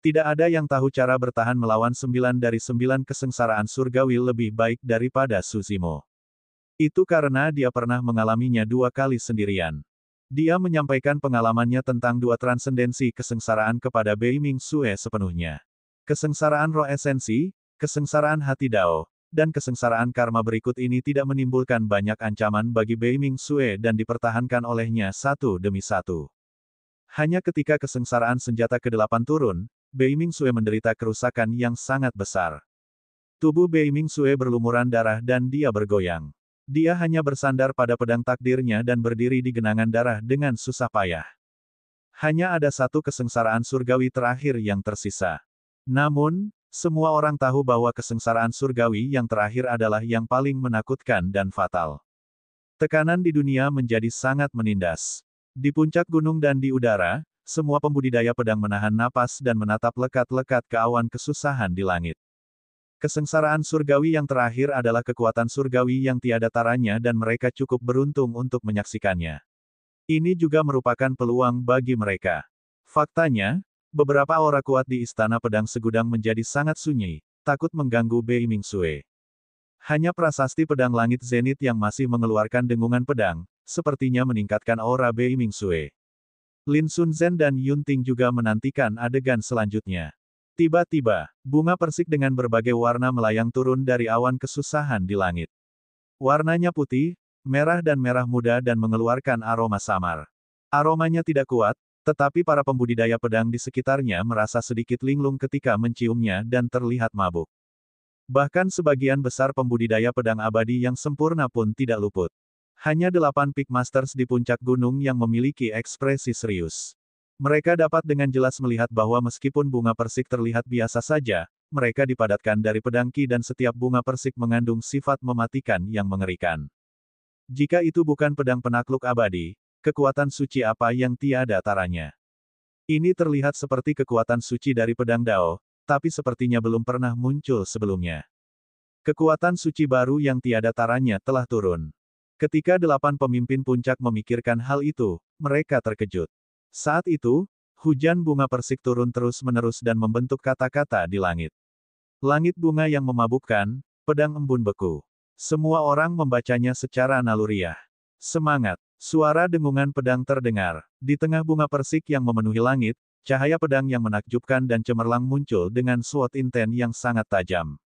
Tidak ada yang tahu cara bertahan melawan 9 dari 9 kesengsaraan surgawi lebih baik daripada Suzimo. Itu karena dia pernah mengalaminya 2 kali sendirian. Dia menyampaikan pengalamannya tentang 2 transendensi kesengsaraan kepada Bei Ming Sue sepenuhnya. Kesengsaraan roh esensi, kesengsaraan hati Dao, dan kesengsaraan karma berikut ini tidak menimbulkan banyak ancaman bagi Bei Ming Sue dan dipertahankan olehnya satu demi satu. Hanya ketika kesengsaraan senjata ke-8 turun, Bei Ming Sue menderita kerusakan yang sangat besar. Tubuh Bei Ming Sue berlumuran darah dan dia bergoyang. Dia hanya bersandar pada pedang takdirnya dan berdiri di genangan darah dengan susah payah. Hanya ada satu kesengsaraan surgawi terakhir yang tersisa. Namun, semua orang tahu bahwa kesengsaraan surgawi yang terakhir adalah yang paling menakutkan dan fatal. Tekanan di dunia menjadi sangat menindas. Di puncak gunung dan di udara, semua pembudidaya pedang menahan napas dan menatap lekat-lekat ke awan kesusahan di langit. Kesengsaraan surgawi yang terakhir adalah kekuatan surgawi yang tiada taranya dan mereka cukup beruntung untuk menyaksikannya. Ini juga merupakan peluang bagi mereka. Faktanya, beberapa aura kuat di Istana Pedang Segudang menjadi sangat sunyi, takut mengganggu Bei Ming Sue. Hanya prasasti pedang langit zenit yang masih mengeluarkan dengungan pedang, sepertinya meningkatkan aura Bei Ming Sue. Lin Sunzhen dan Yun Ting juga menantikan adegan selanjutnya. Tiba-tiba, bunga persik dengan berbagai warna melayang turun dari awan kesusahan di langit. Warnanya putih, merah dan merah muda dan mengeluarkan aroma samar. Aromanya tidak kuat, tetapi para pembudidaya pedang di sekitarnya merasa sedikit linglung ketika menciumnya dan terlihat mabuk. Bahkan sebagian besar pembudidaya pedang abadi yang sempurna pun tidak luput. Hanya 8 Peak Masters di puncak gunung yang memiliki ekspresi serius. Mereka dapat dengan jelas melihat bahwa meskipun bunga persik terlihat biasa saja, mereka dipadatkan dari pedang Qi dan setiap bunga persik mengandung sifat mematikan yang mengerikan. Jika itu bukan pedang penakluk abadi, kekuatan suci apa yang tiada taranya? Ini terlihat seperti kekuatan suci dari pedang Dao, tapi sepertinya belum pernah muncul sebelumnya. Kekuatan suci baru yang tiada taranya telah turun. Ketika 8 pemimpin puncak memikirkan hal itu, mereka terkejut. Saat itu, hujan bunga persik turun terus-menerus dan membentuk kata-kata di langit. Langit bunga yang memabukkan, pedang embun beku. Semua orang membacanya secara naluriah. Semangat! Suara dengungan pedang terdengar. Di tengah bunga persik yang memenuhi langit, cahaya pedang yang menakjubkan dan cemerlang muncul dengan sword inten yang sangat tajam.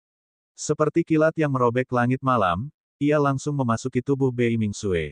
Seperti kilat yang merobek langit malam, ia langsung memasuki tubuh Bei Ming Sue.